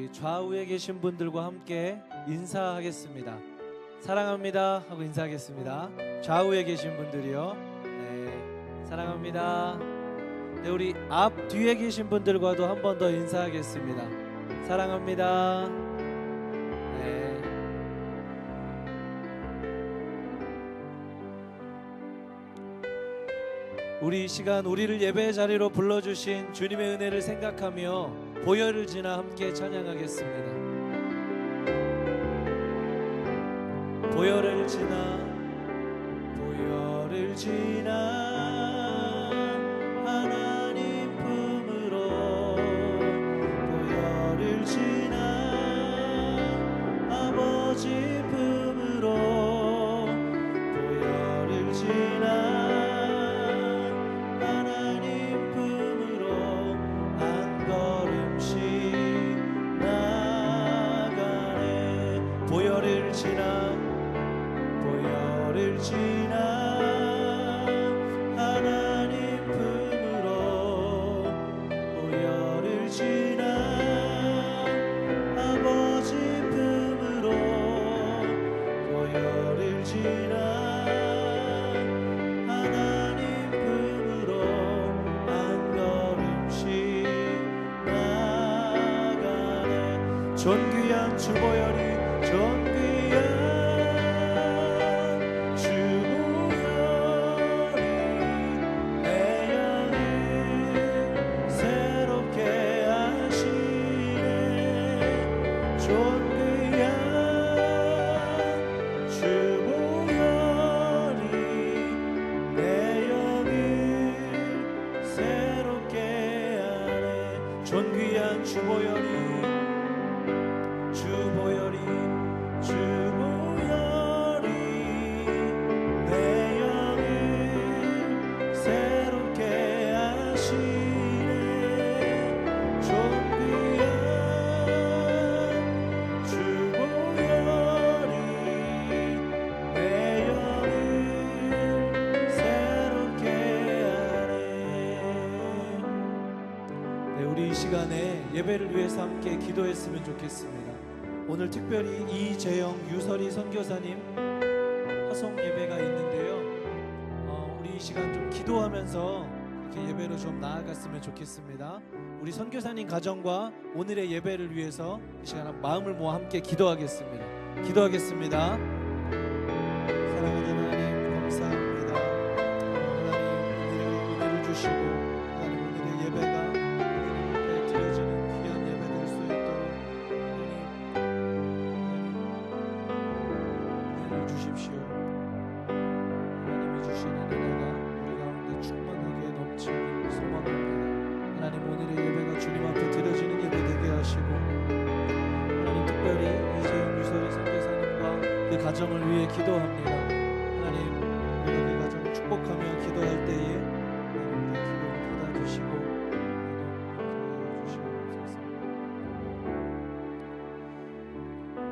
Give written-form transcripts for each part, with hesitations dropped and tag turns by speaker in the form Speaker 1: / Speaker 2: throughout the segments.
Speaker 1: 우리 좌우에 계신 분들과 함께 인사하겠습니다. 사랑합니다 하고 인사하겠습니다. 좌우에 계신 분들이요. 네, 사랑합니다. 네, 우리 앞 뒤에 계신 분들과도 한 번 더 인사하겠습니다. 사랑합니다. 네. 우리 이 시간 우리를 예배 자리로 불러주신 주님의 은혜를 생각하며 보혈을 지나 함께 찬양하겠습니다. 보혈을 지나 하나님 품으로 보혈을 지나 아버지 품으로 보혈을 지나 하나님 품으로 한 걸음씩 나가네. 보혈을 지나 하나님 품으로 보혈을 지나 아버지 품으로 보혈을 지나 하나님 품으로 한 걸음씩 나가네. 존귀한 주보혈이 존귀한 주보혈이 내 영을 새롭게 하시네. 존귀한 주보혈이 내 영을 새롭게 하네. 네, 우리 이 시간에 예배를 위해서 함께 기도했으면 좋겠습니다. 오늘 특별히 이재영 유설이 선교사님 화성 예배가 있는데요. 우리 이 시간 좀 기도하면서 이렇게 예배로 좀 나아갔으면 좋겠습니다. 우리 선교사님 가정과 오늘의 예배를 위해서 이 시간 마음을 모아 함께 기도하겠습니다. 사랑하는 하나님 감사합니다. 하나님 은혜를 주시고 하나님 오늘의 예배가 드려지는 귀한 예배 될 수 있도록 은혜를 주십시오. 하나님이 주시는 은혜가 우리 가운데 충만하게 넘치길 소망합니다. 하나님 오늘의 예배가 주님 앞에 드려지는 예배 되게 하시고 하나님 특별히 이재용 유설이 선교사님과 그 가정을 위해 기도합니다. 하나님 우리가 그 가정을 축복하며 기도할 때에 하나님 그 기도를 받아주시고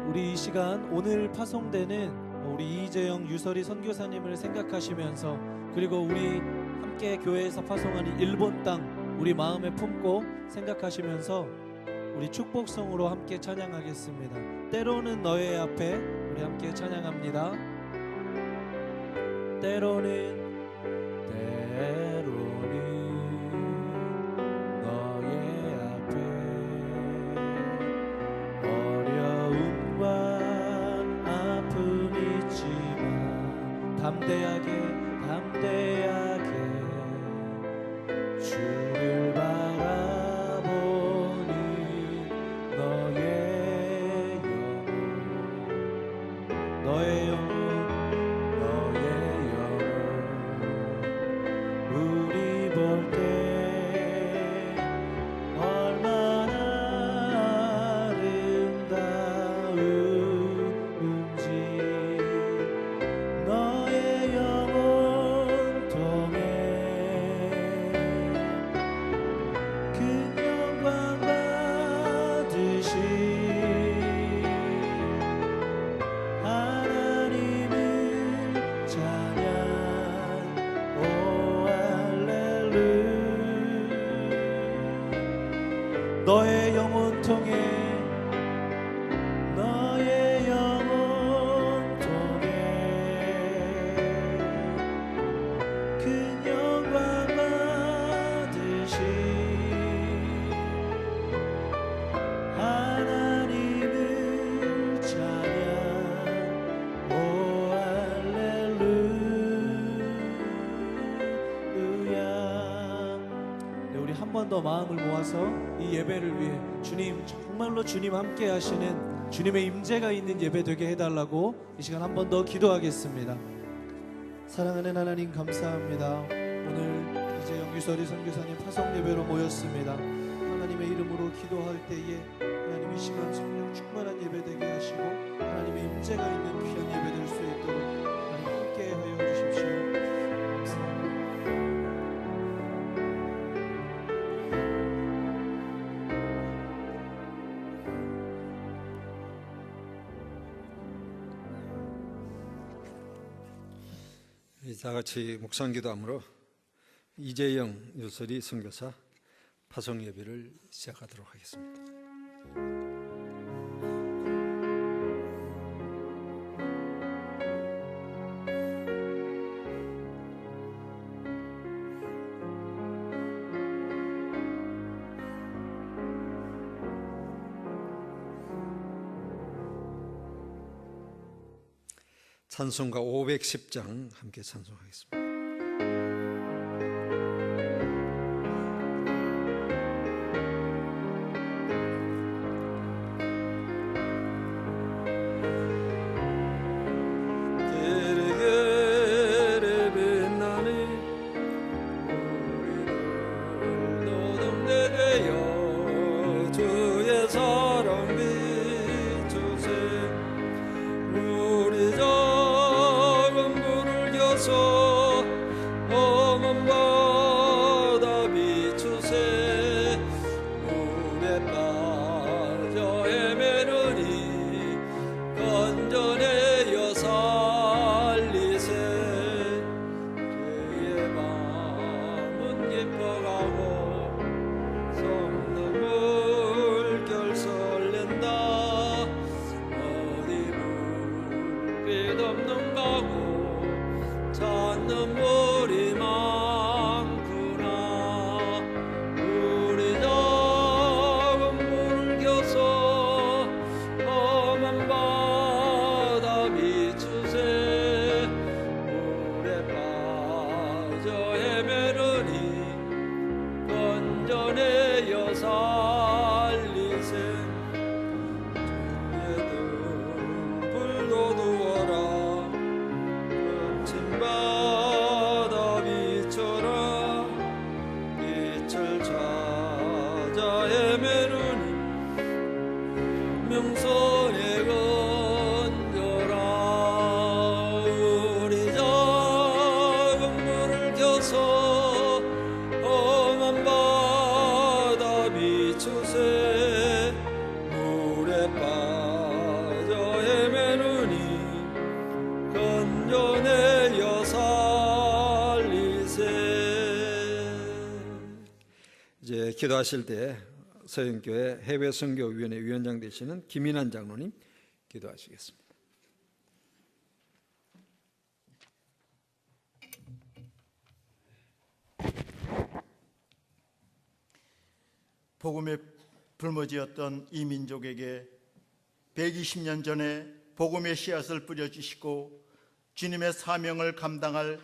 Speaker 1: 우리 이 시간 오늘 파송되는 우리 이재영 유설이 선교사님을 생각하시면서 그리고 우리 함께 교회에서 파송하는 일본 땅 우리 마음에 품고 생각하시면서 우리 축복성으로 함께 찬양하겠습니다. 때로는 너의 앞에 우리 함께 찬양합니다. 때로는 너의 앞에 어려움과 아픔 있지만 담대하게 주를 바라보니 너의 영혼 우리 볼 때 얼마나 아름다운지 너의 영혼 통해 큰 영광 받으시 하나님 번 더 마음을 모아서 이 예배를 위해 주님, 정말로 주님 함께 하시는 주님의 임재가 있는 예배 되게 해달라고 이 시간 한 번 더 기도하겠습니다. 사랑하는 하나님, 감사합니다. 오늘 이재영 유설이 선교사님 파송 예배로 모였습니다. 하나님의 이름으로 기도할 때에 하나님 이 시간 성령 충만한 예배 되게 하시고 하나님의 임재가 있는 귀한 예배 될 수 있도록 하나님 함께 하여 주십시오. 감사합니다.
Speaker 2: 다 같이 묵상기도함으로 이재영 유설이 선교사 파송 예배를 시작하도록 하겠습니다. 찬송가 510장 함께 찬송하겠습니다. 이제 기도하실 때 서영교회 해외선교위원회 위원장 되시는 김인환 장로님 기도하시겠습니다.
Speaker 3: 복음의 불모지였던 이 민족에게 120년 전에 복음의 씨앗을 뿌려주시고 주님의 사명을 감당할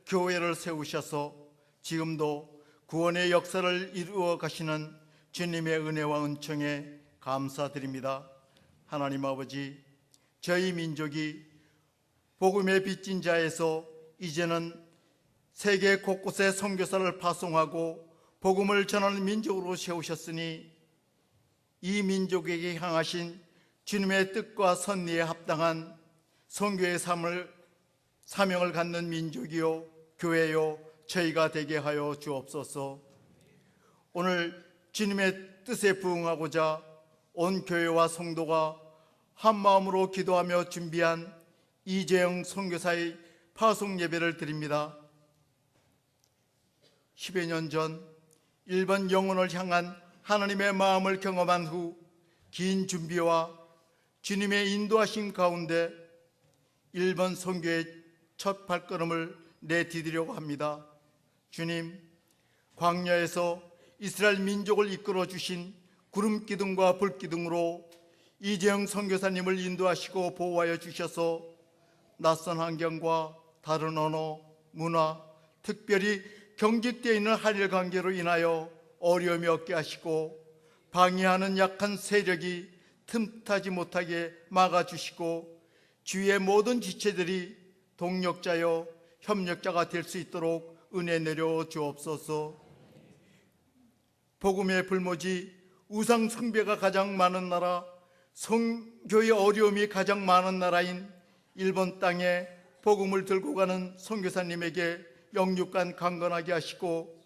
Speaker 3: 교회를 세우셔서 지금도 구원의 역사를 이루어 가시는 주님의 은혜와 은총에 감사드립니다. 하나님 아버지, 저희 민족이 복음의 빚진 자에서 이제는 세계 곳곳에 선교사를 파송하고 복음을 전하는 민족으로 세우셨으니 이 민족에게 향하신 주님의 뜻과 선리에 합당한 선교의 사명을 갖는 민족이요 교회요 저희가 되게 하여 주옵소서. 오늘 주님의 뜻에 부응하고자 온 교회와 성도가 한 마음으로 기도하며 준비한 이재영 선교사의 파송 예배를 드립니다. 10여 년 전 일본 영혼을 향한 하나님의 마음을 경험한 후 긴 준비와 주님의 인도하심 가운데 일본 선교의 첫 발걸음을 내디디려고 합니다. 주님, 광야에서 이스라엘 민족을 이끌어 주신 구름 기둥과 불 기둥으로 이재영 선교사님을 인도하시고 보호하여 주셔서 낯선 환경과 다른 언어, 문화, 특별히 경직되어 있는 한일 관계로 인하여 어려움이 없게 하시고 방해하는 약한 세력이 틈타지 못하게 막아주시고 주위의 모든 지체들이 동력자여 협력자가 될 수 있도록 은혜 내려 주옵소서. 복음의 불모지 우상 숭배가 가장 많은 나라, 선교의 어려움이 가장 많은 나라인 일본 땅에 복음을 들고 가는 선교사님에게 영육간 강건하게 하시고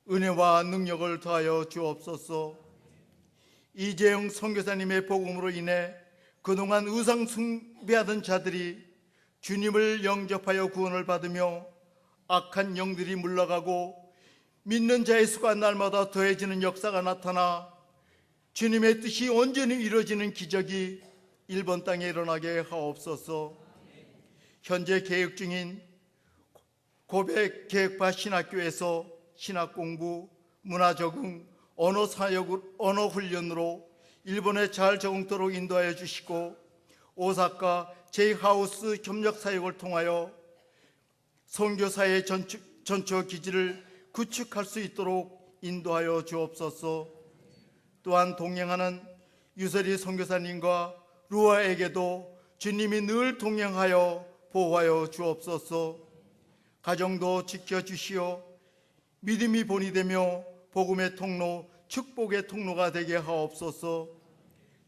Speaker 3: 은혜와 능력을 더하여 주옵소서. 이재영 선교사님의 복음으로 인해 그동안 우상 숭배하던 자들이 주님을 영접하여 구원을 받으며 악한 영들이 물러가고 믿는 자의 수가 날마다 더해지는 역사가 나타나 주님의 뜻이 온전히 이루어지는 기적이 일본 땅에 일어나게 하옵소서. 현재 계획 중인 고백 계획파 신학교에서 신학공부, 문화적응, 언어사역, 언어훈련으로 일본에 잘 적응토록 인도하여 주시고 오사카 제이하우스 협력사역을 통하여 선교사의 전처 기지를 구축할 수 있도록 인도하여 주옵소서. 또한 동행하는 유설이 선교사님과 루아에게도 주님이 늘 동행하여 보호하여 주옵소서. 가정도 지켜주시어 믿음이 본이 되며 복음의 통로, 축복의 통로가 되게 하옵소서.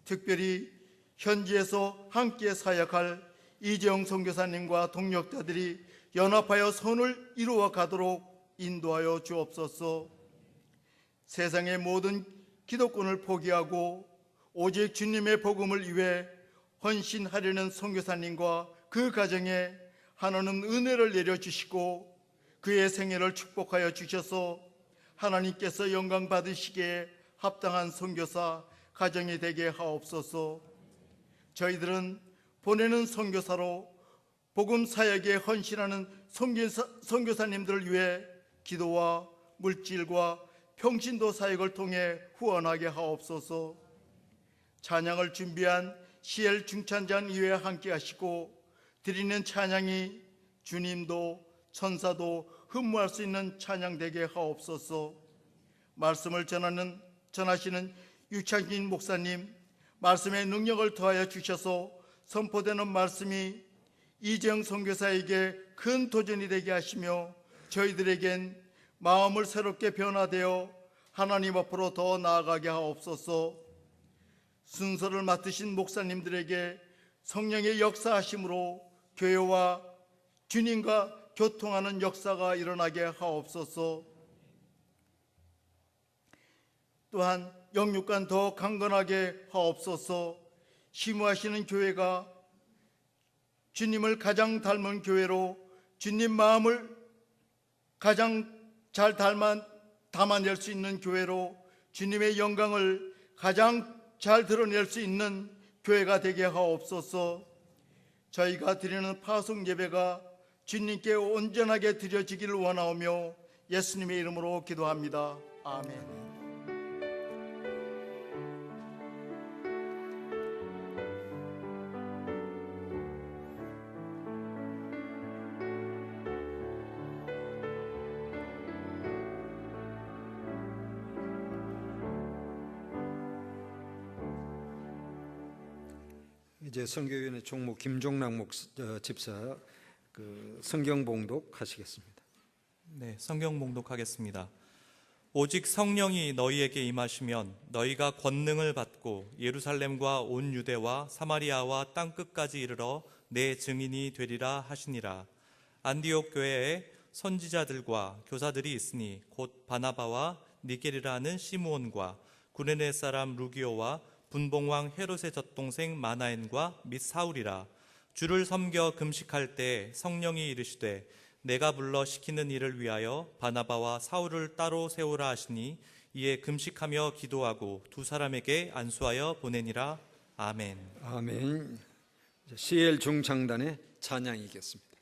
Speaker 3: 특별히 현지에서 함께 사역할 이재영 선교사님과 동력자들이 연합하여 선을 이루어 가도록 인도하여 주옵소서. 세상의 모든 기독권을 포기하고 오직 주님의 복음을 위해 헌신하려는 선교사님과 그 가정에 하나님 은혜를 내려주시고 그의 생애를 축복하여 주셔서 하나님께서 영광 받으시기에 합당한 선교사 가정이 되게 하옵소서. 저희들은 보내는 선교사로 복음 사역에 헌신하는 선교사님들을 위해 기도와 물질과 평신도 사역을 통해 후원하게 하옵소서. 찬양을 준비한 CL 중찬장 이외에 함께 하시고 드리는 찬양이 주님도 천사도 흠모할 수 있는 찬양 되게 하옵소서. 말씀을 전하시는 유창진 목사님, 말씀의 능력을 더하여 주셔서 선포되는 말씀이 이재영 선교사에게 큰 도전이 되게 하시며 저희들에겐 마음을 새롭게 변화되어 하나님 앞으로 더 나아가게 하옵소서. 순서를 맡으신 목사님들에게 성령의 역사하심으로 교회와 주님과 교통하는 역사가 일어나게 하옵소서. 또한 영육간 더 강건하게 하옵소서. 심우하시는 교회가 주님을 가장 닮은 교회로 주님 마음을 가장 잘 담아낼 수 있는 교회로 주님의 영광을 가장 잘 드러낼 수 있는 교회가 되게 하옵소서. 저희가 드리는 파송 예배가 주님께 온전하게 드려지기를 원하오며 예수님의 이름으로 기도합니다. 아멘.
Speaker 2: 이제 선교위원회 총무 김종락 집사 성경 봉독 하시겠습니다.
Speaker 4: 네, 성경 봉독하겠습니다. 오직 성령이 너희에게 임하시면 너희가 권능을 받고 예루살렘과 온 유대와 사마리아와 땅 끝까지 이르러 내 증인이 되리라 하시니라. 안디옥 교회에 선지자들과 교사들이 있으니 곧 바나바와 니게르라는 시므온과 구레네 사람 루기오와 분봉왕 헤롯의 젖동생 마나엔과 및 사울이라. 주를 섬겨 금식할 때 성령이 이르시되 내가 불러 시키는 일을 위하여 바나바와 사울을 따로 세우라 하시니 이에 금식하며 기도하고 두 사람에게 안수하여 보내니라. 아멘.
Speaker 2: 아멘. CL 중창단의 찬양이겠습니다.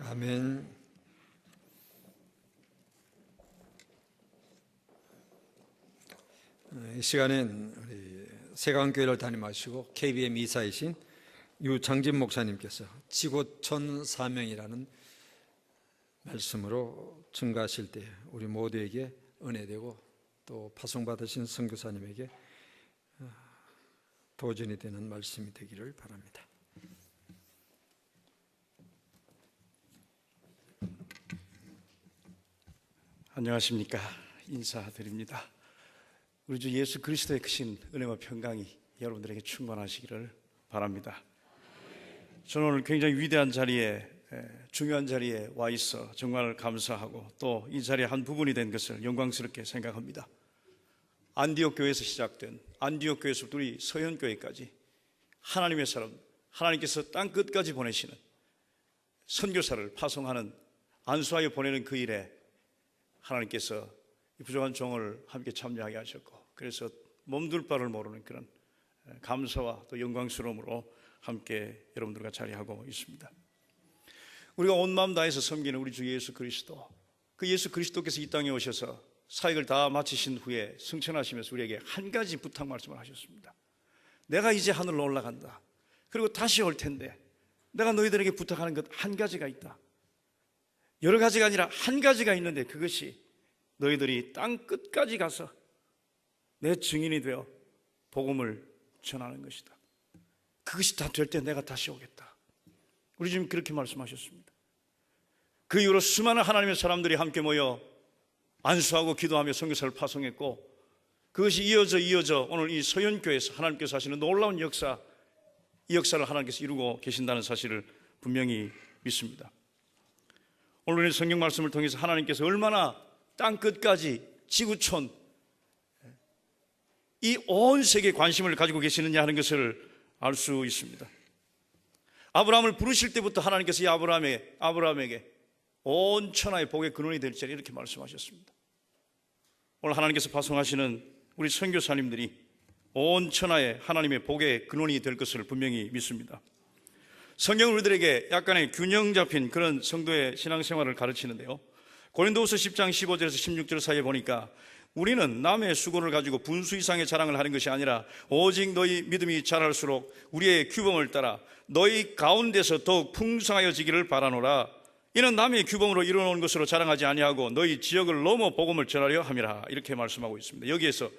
Speaker 2: 아멘. 이 시간엔 우리 세강교회를 담임하시고 KBM 이사이신 유장진 목사님께서 지구촌 사명이라는 말씀으로 증거하실 때 우리 모두에게 은혜되고 또 파송받으신 선교사님에게 도전이 되는 말씀이 되기를 바랍니다.
Speaker 5: 안녕하십니까. 인사드립니다. 우리 주 예수 그리스도의 크신 은혜와 평강이 여러분들에게 충만하시기를 바랍니다. 저는 오늘 굉장히 위대한 자리에, 중요한 자리에 와 있어 정말 감사하고 또 이 자리의 한 부분이 된 것을 영광스럽게 생각합니다. 안디옥 교회에서 시작된, 안디옥 교회에서부터 우리 서현교회까지 하나님의 사람, 하나님께서 땅 끝까지 보내시는 선교사를 파송하는, 안수하여 보내는 그 일에 하나님께서 이 부족한 종을 함께 참여하게 하셨고, 그래서 몸둘 바를 모르는 그런 감사와 또 영광스러움으로 함께 여러분들과 자리하고 있습니다. 우리가 온 마음 다해서 섬기는 우리 주 예수 그리스도, 그 예수 그리스도께서 이 땅에 오셔서 사역을 다 마치신 후에 승천하시면서 우리에게 한 가지 부탁 말씀을 하셨습니다. 내가 이제 하늘로 올라간다. 그리고 다시 올 텐데 내가 너희들에게 부탁하는 것 한 가지가 있다. 여러 가지가 아니라 한 가지가 있는데 그것이 너희들이 땅 끝까지 가서 내 증인이 되어 복음을 전하는 것이다. 그것이 다 될 때 내가 다시 오겠다. 우리 주님 그렇게 말씀하셨습니다. 그 이후로 수많은 하나님의 사람들이 함께 모여 안수하고 기도하며 선교사를 파송했고, 그것이 이어져 오늘 이 서현교회에서 하나님께서 하시는 놀라운 역사, 이 역사를 하나님께서 이루고 계신다는 사실을 분명히 믿습니다. 오늘 우리 성경 말씀을 통해서 하나님께서 얼마나 땅 끝까지 지구촌 이 온 세계에 관심을 가지고 계시느냐 하는 것을 알 수 있습니다. 아브라함을 부르실 때부터 하나님께서 이 아브라함에게 온 천하의 복의 근원이 될지라 이렇게 말씀하셨습니다. 오늘 하나님께서 파송하시는 우리 선교사님들이 온 천하의 하나님의 복의 근원이 될 것을 분명히 믿습니다. 성경은 우리들에게 약간의 균형 잡힌 그런 성도의 신앙생활을 가르치는데요, 고린도후서 10장 15절에서 16절 사이에 보니까 우리는 남의 수고를 가지고 분수 이상의 자랑을 하는 것이 아니라 오직 너희 믿음이 자랄수록 우리의 규범을 따라 너희 가운데서 더욱 풍성하여지기를 바라노라. 이는 남의 규범으로 이루어놓은 것으로 자랑하지 아니하고 너희 지역을 넘어 복음을 전하려 함이라. 이렇게 말씀하고 있습니다. 여기에서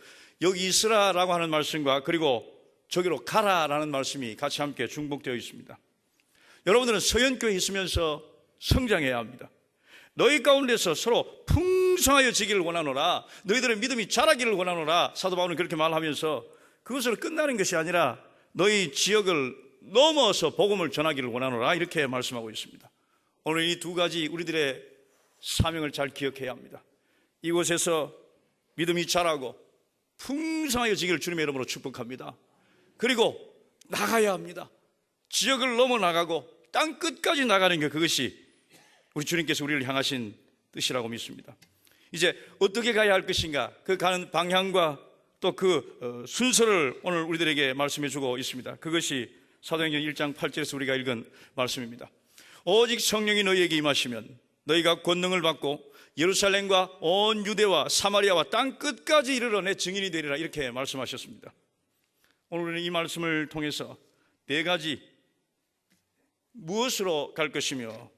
Speaker 5: 여기 있으라라고 하는 말씀과 그리고 저기로 가라라는 말씀이 같이 함께 중복되어 있습니다. 여러분들은 서현교회에 있으면서 성장해야 합니다. 너희 가운데서 서로 풍성하여지기를 원하노라. 너희들의 믿음이 자라기를 원하노라. 사도 바울은 그렇게 말하면서 그것으로 끝나는 것이 아니라 너희 지역을 넘어서 복음을 전하기를 원하노라. 이렇게 말씀하고 있습니다. 오늘 이 두 가지 우리들의 사명을 잘 기억해야 합니다. 이곳에서 믿음이 자라고 풍성하여지기를 주님의 이름으로 축복합니다. 그리고 나가야 합니다. 지역을 넘어 나가고 땅 끝까지 나가는 게 그것이 우리 주님께서 우리를 향하신 뜻이라고 믿습니다. 이제 어떻게 가야 할 것인가, 그 가는 방향과 또 그 순서를 오늘 우리들에게 말씀해 주고 있습니다. 그것이 사도행전 1장 8절에서 우리가 읽은 말씀입니다. 오직 성령이 너희에게 임하시면 너희가 권능을 받고 예루살렘과 온 유대와 사마리아와 땅 끝까지 이르러 내 증인이 되리라, 이렇게 말씀하셨습니다. 오늘 우리는 이 말씀을 통해서 네 가지, 무엇으로 갈 것이며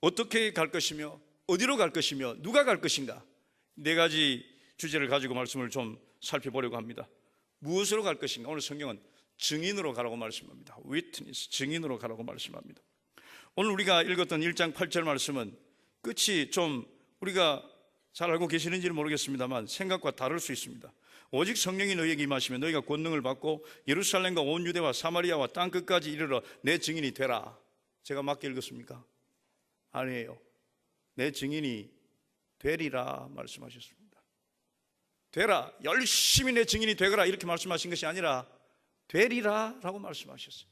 Speaker 5: 어떻게 갈 것이며 어디로 갈 것이며 누가 갈 것인가, 네 가지 주제를 가지고 말씀을 좀 살펴보려고 합니다. 무엇으로 갈 것인가? 오늘 성경은 증인으로 가라고 말씀합니다. Witness, 증인으로 가라고 말씀합니다. 오늘 우리가 읽었던 1장 8절 말씀은 끝이 좀 우리가 잘 알고 계시는지는 모르겠습니다만 생각과 다를 수 있습니다. 오직 성령이 너희에게 임하시면 너희가 권능을 받고 예루살렘과 온 유대와 사마리아와 땅 끝까지 이르러 내 증인이 되라. 제가 맞게 읽었습니까? 아니에요. 내 증인이 되리라 말씀하셨습니다. 되라, 열심히 내 증인이 되거라, 이렇게 말씀하신 것이 아니라 되리라 라고 말씀하셨어요.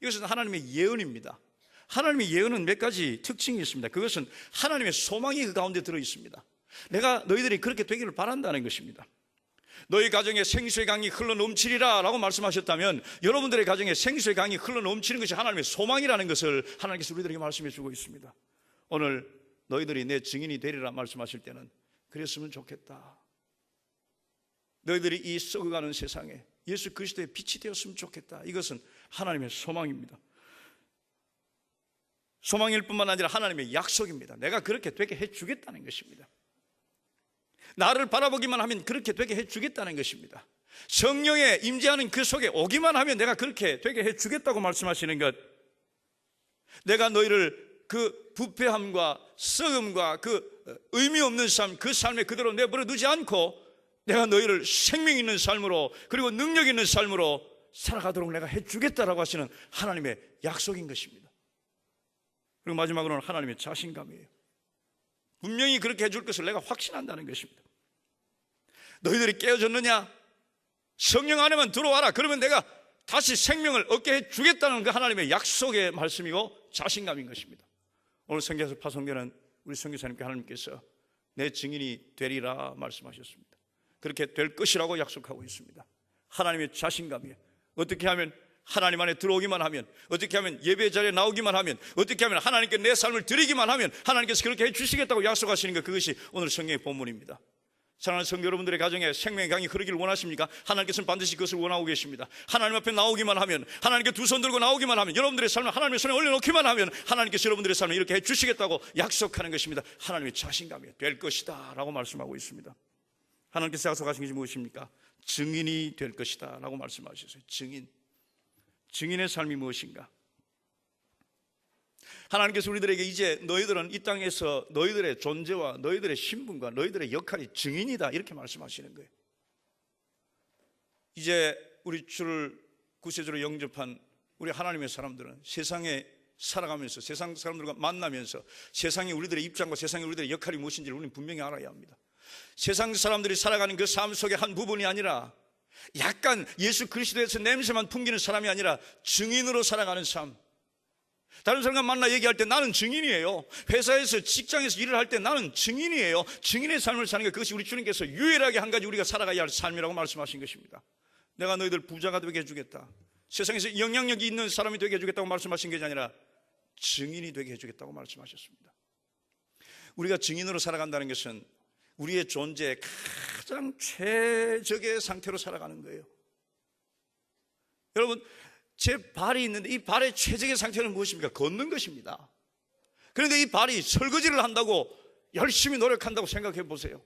Speaker 5: 이것은 하나님의 예언입니다. 하나님의 예언은 몇 가지 특징이 있습니다. 그것은 하나님의 소망이 그 가운데 들어 있습니다. 내가 너희들이 그렇게 되기를 바란다는 것입니다. 너희 가정에 생수의 강이 흘러 넘치리라 라고 말씀하셨다면 여러분들의 가정에 생수의 강이 흘러 넘치는 것이 하나님의 소망이라는 것을 하나님께서 우리들에게 말씀해 주고 있습니다. 오늘 너희들이 내 증인이 되리라 말씀하실 때는 그랬으면 좋겠다. 너희들이 이 썩어가는 세상에 예수 그리스도의 빛이 되었으면 좋겠다. 이것은 하나님의 소망입니다. 소망일 뿐만 아니라 하나님의 약속입니다. 내가 그렇게 되게 해주겠다는 것입니다. 나를 바라보기만 하면 그렇게 되게 해주겠다는 것입니다. 성령의 임재하는 그 속에 오기만 하면 내가 그렇게 되게 해주겠다고 말씀하시는 것, 내가 너희를 그 부패함과 썩음과 그 의미 없는 삶, 그 삶에 그대로 내버려 두지 않고 내가 너희를 생명 있는 삶으로 그리고 능력 있는 삶으로 살아가도록 내가 해주겠다라고 하시는 하나님의 약속인 것입니다. 그리고 마지막으로는 하나님의 자신감이에요. 분명히 그렇게 해줄 것을 내가 확신한다는 것입니다. 너희들이 깨어졌느냐? 성령 안에만 들어와라. 그러면 내가 다시 생명을 얻게 해주겠다는 그 하나님의 약속의 말씀이고 자신감인 것입니다. 오늘 성경에서 파송되는 우리 선교사님께 하나님께서 내 증인이 되리라 말씀하셨습니다. 그렇게 될 것이라고 약속하고 있습니다. 하나님의 자신감이에요. 어떻게 하면 하나님 안에 들어오기만 하면, 어떻게 하면 예배 자리에 나오기만 하면, 어떻게 하면 하나님께 내 삶을 드리기만 하면 하나님께서 그렇게 해주시겠다고 약속하시는 것, 그것이 오늘 성경의 본문입니다. 사랑하는 성도 여러분들의 가정에 생명의 강이 흐르기를 원하십니까? 하나님께서는 반드시 그것을 원하고 계십니다. 하나님 앞에 나오기만 하면, 하나님께 두 손 들고 나오기만 하면, 여러분들의 삶을 하나님의 손에 올려놓기만 하면 하나님께서 여러분들의 삶을 이렇게 해주시겠다고 약속하는 것입니다. 하나님의 자신감이에요. 될 것이다 라고 말씀하고 있습니다. 하나님께서 약속하신 것이 무엇입니까? 증인이 될 것이다 라고 말씀하셨어요. 증인의 삶이 무엇인가? 하나님께서 우리들에게 이제 너희들은 이 땅에서 너희들의 존재와 너희들의 신분과 너희들의 역할이 증인이다, 이렇게 말씀하시는 거예요. 이제 우리 주를 구세주로 영접한 우리 하나님의 사람들은 세상에 살아가면서 세상 사람들과 만나면서 세상의 우리들의 입장과 세상의 우리들의 역할이 무엇인지를 우리는 분명히 알아야 합니다. 세상 사람들이 살아가는 그 삶 속의 한 부분이 아니라 약간 예수 그리스도에서 냄새만 풍기는 사람이 아니라 증인으로 살아가는 삶. 다른 사람과 만나 얘기할 때 나는 증인이에요. 회사에서 직장에서 일을 할 때 나는 증인이에요. 증인의 삶을 사는 것, 그것이 우리 주님께서 유일하게 한 가지 우리가 살아가야 할 삶이라고 말씀하신 것입니다. 내가 너희들 부자가 되게 해주겠다, 세상에서 영향력이 있는 사람이 되게 해주겠다고 말씀하신 것이 아니라 증인이 되게 해주겠다고 말씀하셨습니다. 우리가 증인으로 살아간다는 것은 우리의 존재의 가장 최적의 상태로 살아가는 거예요. 여러분, 제 발이 있는데 이 발의 최적의 상태는 무엇입니까? 걷는 것입니다. 그런데 이 발이 설거지를 한다고 열심히 노력한다고 생각해 보세요.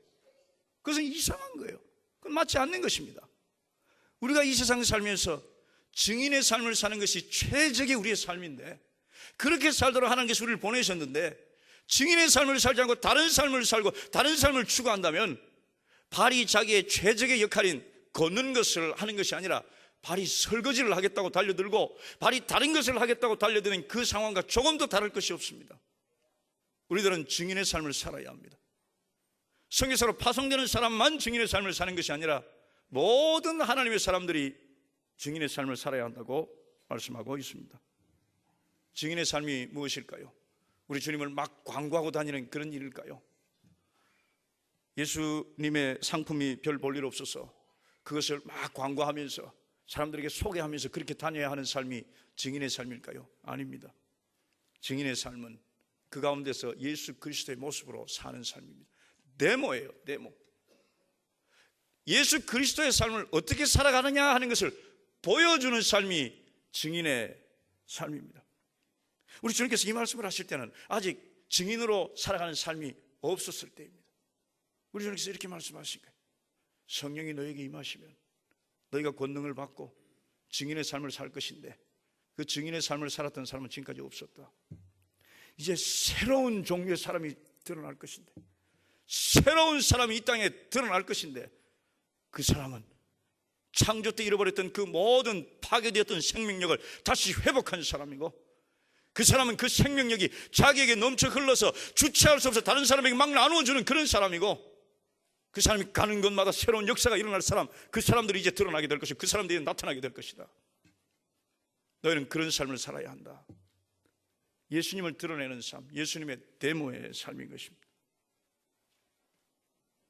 Speaker 5: 그것은 이상한 거예요. 그건 맞지 않는 것입니다. 우리가 이 세상에 살면서 증인의 삶을 사는 것이 최적의 우리의 삶인데, 그렇게 살도록 하나님께서 우리를 보내셨는데 증인의 삶을 살지 않고 다른 삶을 살고 다른 삶을 추구한다면 발이 자기의 최적의 역할인 걷는 것을 하는 것이 아니라 발이 설거지를 하겠다고 달려들고 발이 다른 것을 하겠다고 달려드는 그 상황과 조금도 다를 것이 없습니다. 우리들은 증인의 삶을 살아야 합니다. 성경사로 파송되는 사람만 증인의 삶을 사는 것이 아니라 모든 하나님의 사람들이 증인의 삶을 살아야 한다고 말씀하고 있습니다. 증인의 삶이 무엇일까요? 우리 주님을 막 광고하고 다니는 그런 일일까요? 예수님의 상품이 별 볼 일 없어서 그것을 막 광고하면서 사람들에게 소개하면서 그렇게 다녀야 하는 삶이 증인의 삶일까요? 아닙니다. 증인의 삶은 그 가운데서 예수 그리스도의 모습으로 사는 삶입니다. 데모예요, 데모. 예수 그리스도의 삶을 어떻게 살아가느냐 하는 것을 보여주는 삶이 증인의 삶입니다. 우리 주님께서 이 말씀을 하실 때는 아직 증인으로 살아가는 삶이 없었을 때입니다. 우리 주님께서 이렇게 말씀하신 거예요. 성령이 너에게 임하시면 너희가 권능을 받고 증인의 삶을 살 것인데, 그 증인의 삶을 살았던 사람은 지금까지 없었다. 이제 새로운 종류의 사람이 드러날 것인데, 새로운 사람이 이 땅에 드러날 것인데, 그 사람은 창조 때 잃어버렸던 그 모든 파괴되었던 생명력을 다시 회복한 사람이고, 그 사람은 그 생명력이 자기에게 넘쳐 흘러서 주체할 수 없어 다른 사람에게 막 나누어주는 그런 사람이고, 그 사람이 가는 곳마다 새로운 역사가 일어날 사람, 그 사람들이 이제 드러나게 될 것이고 그 사람들이 나타나게 될 것이다. 너희는 그런 삶을 살아야 한다. 예수님을 드러내는 삶, 예수님의 데모의 삶인 것입니다.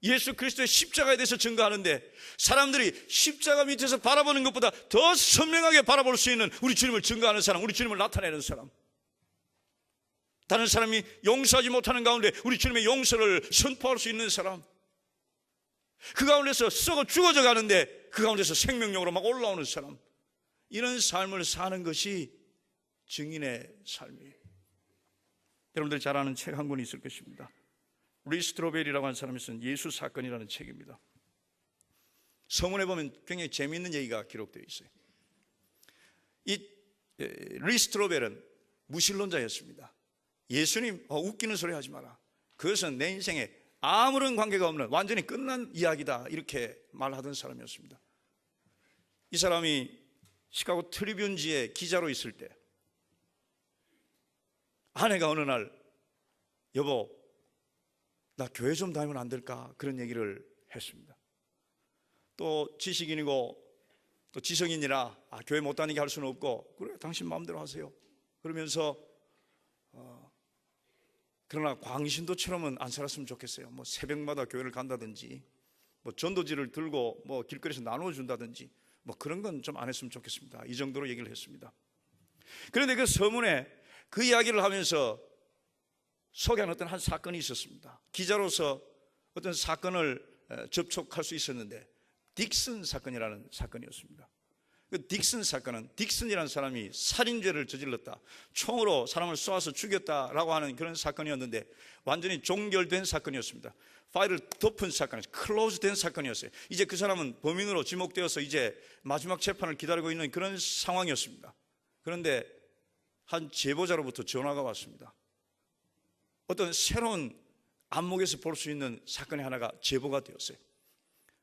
Speaker 5: 예수 그리스도의 십자가에 대해서 증거하는데, 사람들이 십자가 밑에서 바라보는 것보다 더 선명하게 바라볼 수 있는 우리 주님을 증거하는 사람, 우리 주님을 나타내는 사람, 다른 사람이 용서하지 못하는 가운데 우리 주님의 용서를 선포할 수 있는 사람, 그 가운데서 썩어 죽어져 가는데 그 가운데서 생명력으로 막 올라오는 사람, 이런 삶을 사는 것이 증인의 삶이에요. 여러분들 잘 아는 책 한 권이 있을 것입니다. 리스트로벨이라고 하는 사람이 쓴 예수 사건이라는 책입니다. 서문에 보면 굉장히 재미있는 얘기가 기록되어 있어요. 이 리스트로벨은 무신론자였습니다. 예수님 웃기는 소리 하지 마라, 그것은 내 인생에 아무런 관계가 없는 완전히 끝난 이야기다, 이렇게 말하던 사람이었습니다. 이 사람이 시카고 트리뷴지에 기자로 있을 때 아내가 어느 날 여보 나 교회 좀 다니면 안 될까, 그런 얘기를 했습니다. 또 지식인이고 또 지성인이라 교회 못 다니게 할 수는 없고, 그래 당신 마음대로 하세요 그러면서 그러나 광신도처럼은 안 살았으면 좋겠어요. 뭐 새벽마다 교회를 간다든지, 뭐 전도지를 들고 뭐 길거리에서 나누어 준다든지, 뭐 그런 건 좀 안 했으면 좋겠습니다. 이 정도로 얘기를 했습니다. 그런데 그 서문에 그 이야기를 하면서 소개한 어떤 한 사건이 있었습니다. 기자로서 어떤 사건을 접촉할 수 있었는데, 딕슨 사건이라는 사건이었습니다. 그 딕슨 사건은, 딕슨이라는 사람이 살인죄를 저질렀다, 총으로 사람을 쏘아서 죽였다라고 하는 그런 사건이었는데, 완전히 종결된 사건이었습니다. 파일을 덮은 사건이었어요. 클로즈된 사건이었어요. 이제 그 사람은 범인으로 지목되어서 이제 마지막 재판을 기다리고 있는 그런 상황이었습니다. 그런데 한 제보자로부터 전화가 왔습니다. 어떤 새로운 안목에서 볼 수 있는 사건이 하나가 제보가 되었어요.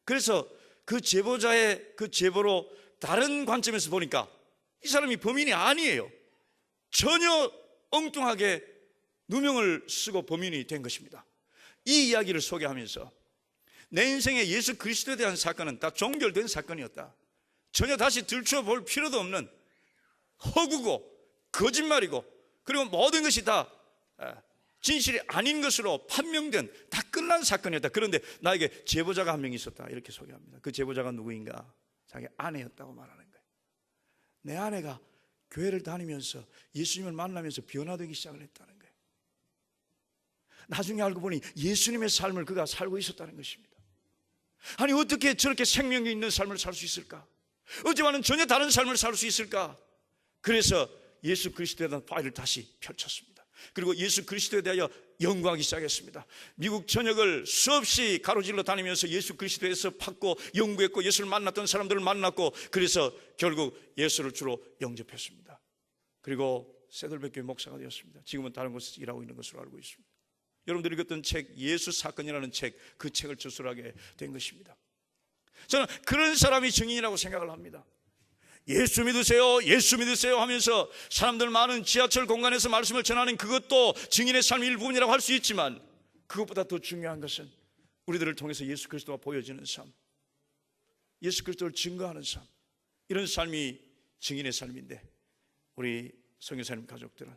Speaker 5: 그래서 그 제보자의 그 제보로 다른 관점에서 보니까 이 사람이 범인이 아니에요. 전혀 엉뚱하게 누명을 쓰고 범인이 된 것입니다. 이 이야기를 소개하면서 내 인생에 예수 그리스도에 대한 사건은 다 종결된 사건이었다. 전혀 다시 들춰 볼 필요도 없는 허구고 거짓말이고, 그리고 모든 것이 다 진실이 아닌 것으로 판명된 다 끝난 사건이었다. 그런데 나에게 제보자가 한 명 있었다, 이렇게 소개합니다. 그 제보자가 누구인가? 자기 아내였다고 말하는 거예요. 내 아내가 교회를 다니면서 예수님을 만나면서 변화되기 시작을 했다는 거예요. 나중에 알고 보니 예수님의 삶을 그가 살고 있었다는 것입니다. 아니 어떻게 저렇게 생명이 있는 삶을 살 수 있을까? 어제와는 전혀 다른 삶을 살 수 있을까? 그래서 예수 그리스도에 대한 파일을 다시 펼쳤습니다. 그리고 예수 그리스도에 대하여 연구하기 시작했습니다. 미국 전역을 수없이 가로질러 다니면서 예수 그리스도에서 팠고 연구했고, 예수를 만났던 사람들을 만났고, 그래서 결국 예수를 주로 영접했습니다. 그리고 새들백교회 목사가 되었습니다. 지금은 다른 곳에서 일하고 있는 것으로 알고 있습니다. 여러분들이 읽었던 책 예수 사건이라는 책, 그 책을 저술하게 된 것입니다. 저는 그런 사람이 증인이라고 생각을 합니다. 예수 믿으세요, 예수 믿으세요 하면서 사람들 많은 지하철 공간에서 말씀을 전하는 그것도 증인의 삶의 일부분이라고 할 수 있지만, 그것보다 더 중요한 것은 우리들을 통해서 예수 그리스도가 보여지는 삶, 예수 그리스도를 증거하는 삶, 이런 삶이 증인의 삶인데, 우리 선교사님 가족들은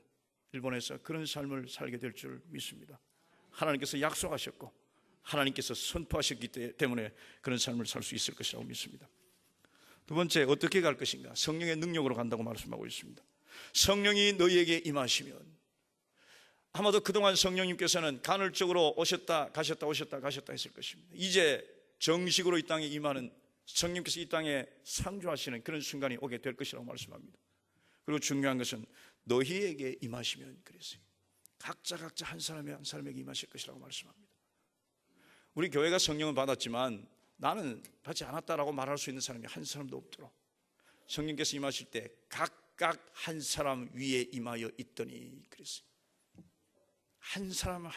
Speaker 5: 일본에서 그런 삶을 살게 될 줄 믿습니다. 하나님께서 약속하셨고 하나님께서 선포하셨기 때문에 그런 삶을 살 수 있을 것이라고 믿습니다. 두 번째, 어떻게 갈 것인가? 성령의 능력으로 간다고 말씀하고 있습니다. 성령이 너희에게 임하시면, 아마도 그동안 성령님께서는 간헐적으로 오셨다 가셨다 오셨다 가셨다 했을 것입니다. 이제 정식으로 이 땅에 임하는, 성령께서 이 땅에 상주하시는 그런 순간이 오게 될 것이라고 말씀합니다. 그리고 중요한 것은 너희에게 임하시면, 그랬어요. 각자 한 사람에게 임하실 것이라고 말씀합니다. 우리 교회가 성령을 받았지만 나는 받지 않았다라고 말할 수 있는 사람이 한 사람도 없도록 성령께서 임하실 때 각각 한 사람 위에 임하여 있더니, 그랬어요. 한 사람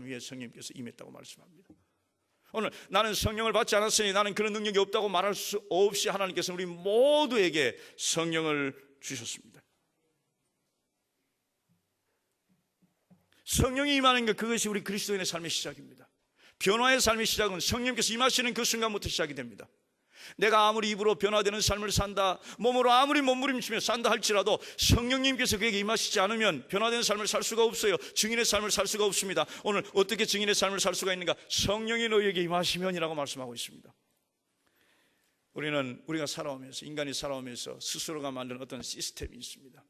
Speaker 5: 위에 성령께서 임했다고 말씀합니다. 오늘 나는 성령을 받지 않았으니 나는 그런 능력이 없다고 말할 수 없이 하나님께서 우리 모두에게 성령을 주셨습니다. 성령이 임하는 것, 그것이 우리 그리스도인의 삶의 시작입니다. 변화의 삶의 시작은 성령께서 임하시는 그 순간부터 시작이 됩니다. 내가 아무리 입으로 변화되는 삶을 산다, 몸으로 아무리 몸부림치며 산다 할지라도 성령님께서 그에게 임하시지 않으면 변화된 삶을 살 수가 없어요. 증인의 삶을 살 수가 없습니다. 오늘 어떻게 증인의 삶을 살 수가 있는가? 성령이 너희에게 임하시면이라고 말씀하고 있습니다. 우리가 살아오면서, 인간이 살아오면서 스스로가 만든 어떤 시스템이 있습니다.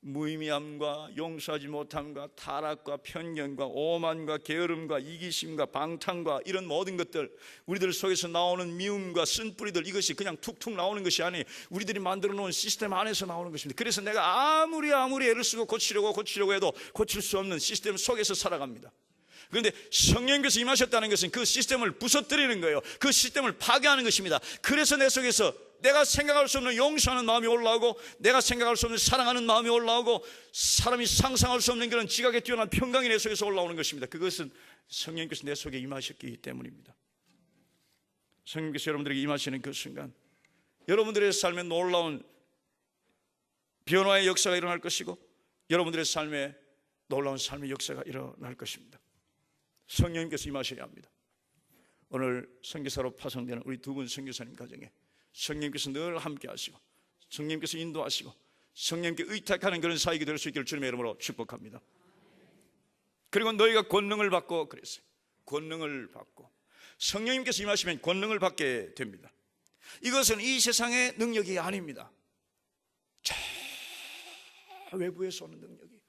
Speaker 5: 무의미함과 용서하지 못함과 타락과 편견과 오만과 게으름과 이기심과 방탕과 이런 모든 것들, 우리들 속에서 나오는 미움과 쓴뿌리들, 이것이 그냥 툭툭 나오는 것이 아니 우리들이 만들어 놓은 시스템 안에서 나오는 것입니다. 그래서 내가 아무리 애를 쓰고 고치려고 해도 고칠 수 없는 시스템 속에서 살아갑니다. 그런데 성령께서 임하셨다는 것은 그 시스템을 부서뜨리는 거예요. 그 시스템을 파괴하는 것입니다. 그래서 내 속에서 내가 생각할 수 없는 용서하는 마음이 올라오고, 내가 생각할 수 없는 사랑하는 마음이 올라오고, 사람이 상상할 수 없는 그런 지각에 뛰어난 평강이 내 속에서 올라오는 것입니다. 그것은 성령께서 내 속에 임하셨기 때문입니다. 성령께서 여러분들에게 임하시는 그 순간 여러분들의 삶에 놀라운 변화의 역사가 일어날 것이고, 여러분들의 삶에 놀라운 삶의 역사가 일어날 것입니다. 성령님께서 임하셔야 합니다. 오늘 선교사로 파송되는 우리 두 분 선교사님 가정에 성령님께서 늘 함께 하시고, 성령님께서 인도하시고, 성령님께 의탁하는 그런 사역이 될 수 있기를 주님의 이름으로 축복합니다. 그리고 너희가 권능을 받고, 그랬어요. 권능을 받고, 성령님께서 임하시면 권능을 받게 됩니다. 이것은 이 세상의 능력이 아닙니다. 저 외부에서 오는 능력이에요.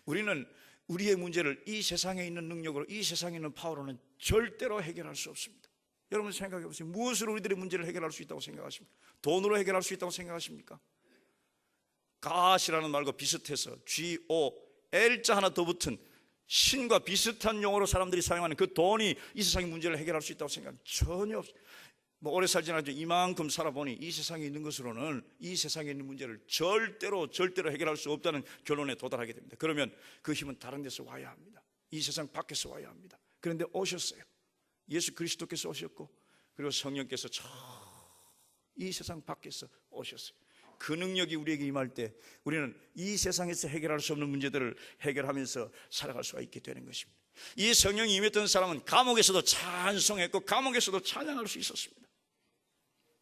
Speaker 5: 우리는 우리의 문제를 이 세상에 있는 능력으로, 이 세상에 있는 파워로는 절대로 해결할 수 없습니다. 여러분 생각해 보세요. 무엇으로 우리들의 문제를 해결할 수 있다고 생각하십니까? 돈으로 해결할 수 있다고 생각하십니까? God이라는 말과 비슷해서 G-O-L자 하나 더 붙은 신과 비슷한 용어로 사람들이 사용하는 그 돈이 이 세상의 문제를 해결할 수 있다고 생각합니다. 전혀 없습니다. 오래 살지 않았죠. 이만큼 살아보니 이 세상에 있는 것으로는 이 세상에 있는 문제를 절대로 해결할 수 없다는 결론에 도달하게 됩니다. 그러면 그 힘은 다른 데서 와야 합니다. 이 세상 밖에서 와야 합니다. 그런데 오셨어요. 예수 그리스도께서 오셨고, 그리고 성령께서 이 세상 밖에서 오셨어요. 그 능력이 우리에게 임할 때 우리는 이 세상에서 해결할 수 없는 문제들을 해결하면서 살아갈 수가 있게 되는 것입니다. 이 성령이 임했던 사람은 감옥에서도 찬송했고 감옥에서도 찬양할 수 있었습니다.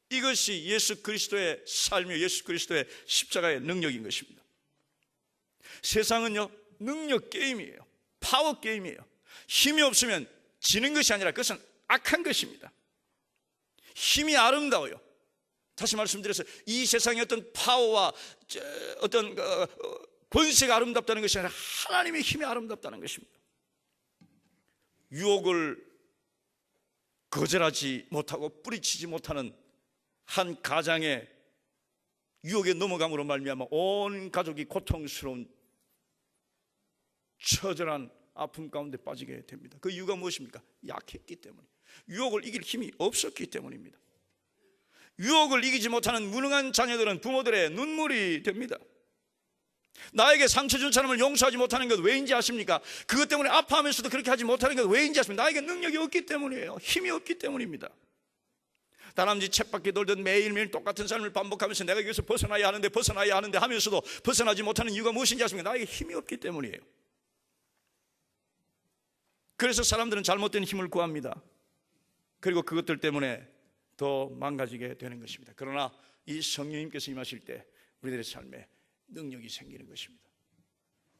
Speaker 5: 이것이 예수 그리스도의 삶이요, 예수 그리스도의 십자가의 능력인 것입니다. 세상은요, 능력 게임이에요. 파워 게임이에요. 힘이 없으면 지는 것이 아니라 그것은 악한 것입니다. 힘이 아름다워요. 다시 말씀드려서 이 세상의 어떤 파워와 어떤 권세가 아름답다는 것이 아니라 하나님의 힘이 아름답다는 것입니다. 유혹을 거절하지 못하고 뿌리치지 못하는 한 가장의 유혹에 넘어감으로 말미암아 온 가족이 고통스러운 처절한 아픔 가운데 빠지게 됩니다. 그 이유가 무엇입니까? 약했기 때문에, 유혹을 이길 힘이 없었기 때문입니다. 유혹을 이기지 못하는 무능한 자녀들은 부모들의 눈물이 됩니다. 나에게 상처 준 사람을 용서하지 못하는 것 왜인지 아십니까? 그것 때문에 아파하면서도 그렇게 하지 못하는 것 왜인지 아십니까? 나에게 능력이 없기 때문이에요. 힘이 없기 때문입니다. 다람쥐 쳇바퀴 돌듯 매일매일 똑같은 삶을 반복하면서 내가 여기서 벗어나야 하는데 하면서도 벗어나지 못하는 이유가 무엇인지 아십니까? 나에게 힘이 없기 때문이에요. 그래서 사람들은 잘못된 힘을 구합니다. 그리고 그것들 때문에 더 망가지게 되는 것입니다. 그러나 이 성령님께서 임하실 때 우리들의 삶에 능력이 생기는 것입니다.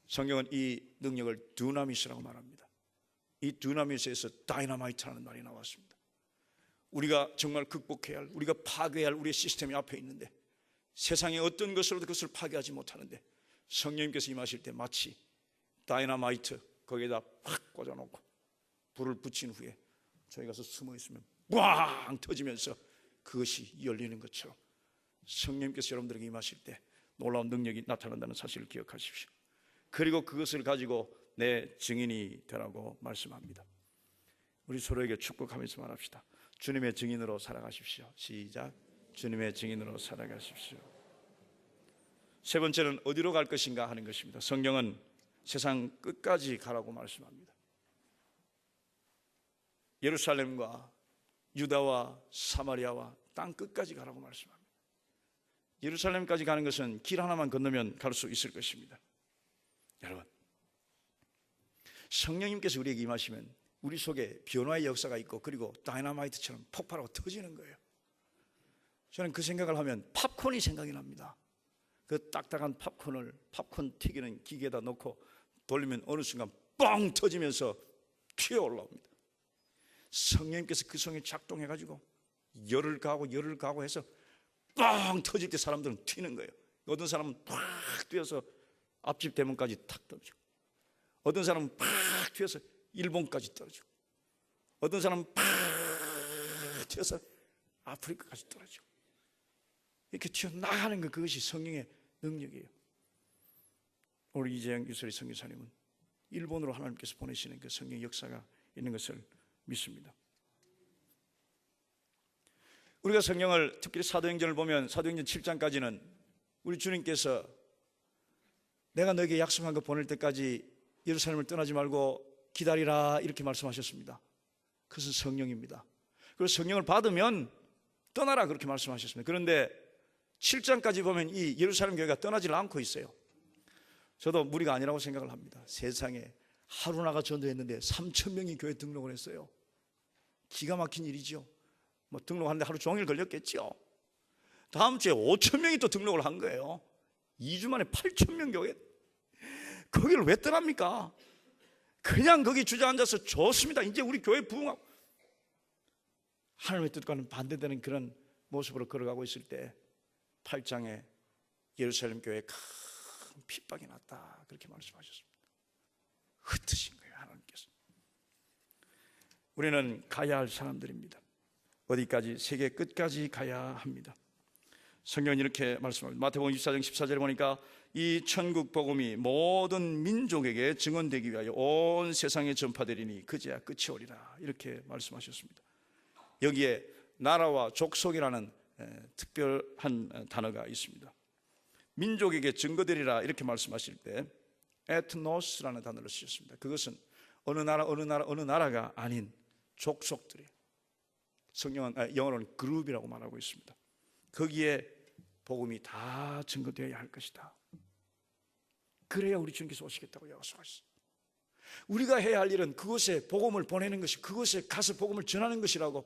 Speaker 5: 성경은 이 능력을 두나미스라고 말합니다. 이 두나미스에서 다이너마이트라는 말이 나왔습니다. 우리가 정말 극복해야 할, 우리가 파괴해야 할 우리의 시스템이 앞에 있는데 세상의 어떤 것으로도 그것을 파괴하지 못하는데 성령님께서 임하실 때 마치 다이너마이트 거기에다 팍 꽂아놓고 불을 붙인 후에 저희 가서 숨어 있으면 꽝 터지면서 그것이 열리는 것처럼 성령님께서 여러분들에게 임하실 때 놀라운 능력이 나타난다는 사실을 기억하십시오. 그리고 그것을 가지고 내 증인이 되라고 말씀합니다. 우리 서로에게 축복하면서 말합시다. 주님의 증인으로 살아가십시오. 시작. 주님의 증인으로 살아가십시오. 세 번째는 어디로 갈 것인가 하는 것입니다. 성경은 세상 끝까지 가라고 말씀합니다. 예루살렘과 유다와 사마리아와 땅 끝까지 가라고 말씀합니다. 예루살렘까지 가는 것은 길 하나만 건너면 갈 수 있을 것입니다. 여러분, 성령님께서 우리에게 임하시면 우리 속에 변화의 역사가 있고 그리고 다이너마이트처럼 폭발하고 터지는 거예요. 저는 그 생각을 하면 팝콘이 생각이 납니다. 그 딱딱한 팝콘을 팝콘 튀기는 기계에다 넣고 돌리면 어느 순간 뻥 터지면서 튀어 올라옵니다. 성령님께서 그 성에 작동해가지고 열을 가하고 해서 뻥 터질 때 사람들은 튀는 거예요. 어떤 사람은 팍 뛰어서 앞집 대문까지 탁 떨어지고, 어떤 사람은 팍 튀어서 일본까지 떨어지고, 어떤 사람은 팍 튀어서 아프리카까지 떨어지고, 이렇게 튀어나가는 것, 그것이 성령의 능력이에요. 오늘 이재영 유설이 선교사님은 일본으로 하나님께서 보내시는 그 성령의 역사가 있는 것을 믿습니다. 우리가 성경을 특히 사도행전을 보면 사도행전 7장까지는 우리 주님께서 내가 너에게 약속한 거 보낼 때까지 예루살렘을 떠나지 말고 기다리라 이렇게 말씀하셨습니다. 그것은 성령입니다. 그리고 성령을 받으면 떠나라 그렇게 말씀하셨습니다. 그런데 7장까지 보면 이 예루살렘 교회가 떠나질 않고 있어요. 저도 무리가 아니라고 생각을 합니다. 세상에 하루나가 전도했는데 3,000명이 교회 등록을 했어요. 기가 막힌 일이죠. 뭐 등록하는데 하루 종일 걸렸겠죠. 다음 주에 5,000명이 또 등록을 한 거예요. 2주 만에 8,000명 교회. 거기를 왜 떠납니까? 그냥 거기 주저앉아서 좋습니다. 이제 우리 교회 부흥하고 하나님의 뜻과는 반대되는 그런 모습으로 걸어가고 있을 때 8장에 예루살렘 교회에 큰 핍박이 났다 그렇게 말씀하셨습니다. 흩으신 거예요, 하나님께서. 우리는 가야 할 사람들입니다. 어디까지? 세계 끝까지 가야 합니다. 성경은 이렇게 말씀합니다. 마태복음 24장 14절에 보니까 이 천국 복음이 모든 민족에게 증언되기 위하여 온 세상에 전파되리니 그제야 끝이 오리라 이렇게 말씀하셨습니다. 여기에 나라와 족속이라는 특별한 단어가 있습니다. 민족에게 증거되리라 이렇게 말씀하실 때 에트노스라는 단어를 쓰셨습니다. 그것은 어느 나라가 아닌 족속들이에요. 성경은 영어로는 그룹이라고 말하고 있습니다. 거기에 복음이 다 증거되어야 할 것이다. 그래야 우리 주님께서 오시겠다고 약속하셨어요. 우리가 해야 할 일은 그곳에 복음을 보내는 것이, 그곳에 가서 복음을 전하는 것이라고,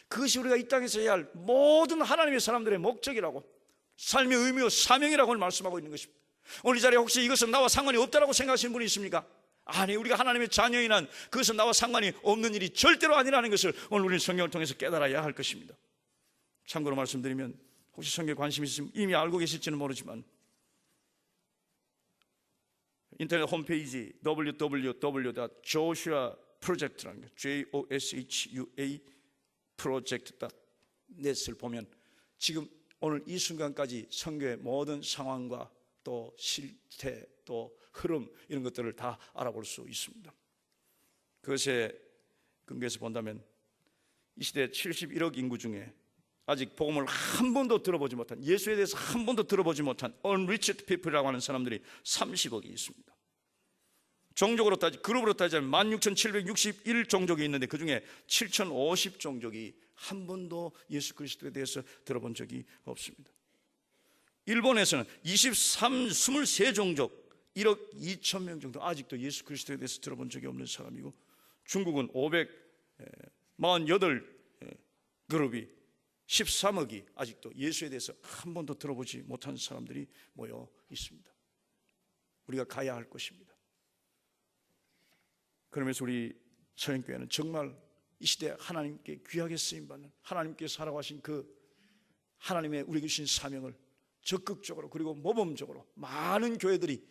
Speaker 5: 그것이 우리가 이 땅에서 해야 할 모든 하나님의 사람들의 목적이라고, 삶의 의미와 사명이라고 말씀하고 있는 것입니다. 오늘 이 자리에 혹시 이것은 나와 상관이 없다고 생각하시는 분이 있습니까? 아니, 우리가 하나님의 자녀인 한 그것은 나와 상관이 없는 일이 절대로 아니라는 것을 오늘 우리는 성경을 통해서 깨달아야 할 것입니다. 참고로 말씀드리면 혹시 성경에 관심이 있으면 이미 알고 계실지는 모르지만 인터넷 홈페이지 www.joshuaproject라는 거, JOSHUA project.net을 보면 지금 오늘 이 순간까지 선교의 모든 상황과 또 실태 또 흐름 이런 것들을 다 알아볼 수 있습니다. 그것에 근거해서 본다면 이 시대 71억 인구 중에 아직 복음을 한 번도 들어보지 못한, 예수에 대해서 한 번도 들어보지 못한 unreached people이라고 하는 사람들이 30억이 있습니다. 종족으로 그룹으로 따지면 16,761종족이 있는데 그 중에 7,050종족이 한 번도 예수 그리스도에 대해서 들어본 적이 없습니다. 일본에서는 23종족 1억 2천 명 정도 아직도 예수 그리스도에 대해서 들어본 적이 없는 사람이고, 중국은 548 그룹이 13억이 아직도 예수에 대해서 한 번도 들어보지 못한 사람들이 모여 있습니다. 우리가 가야 할 것입니다. 그러면서 우리 서영교회는 정말 이 시대에 하나님께 귀하게 쓰임받는, 하나님께서 하라고 하신 그 하나님의 우리에게 주신 사명을 적극적으로 그리고 모범적으로 많은 교회들이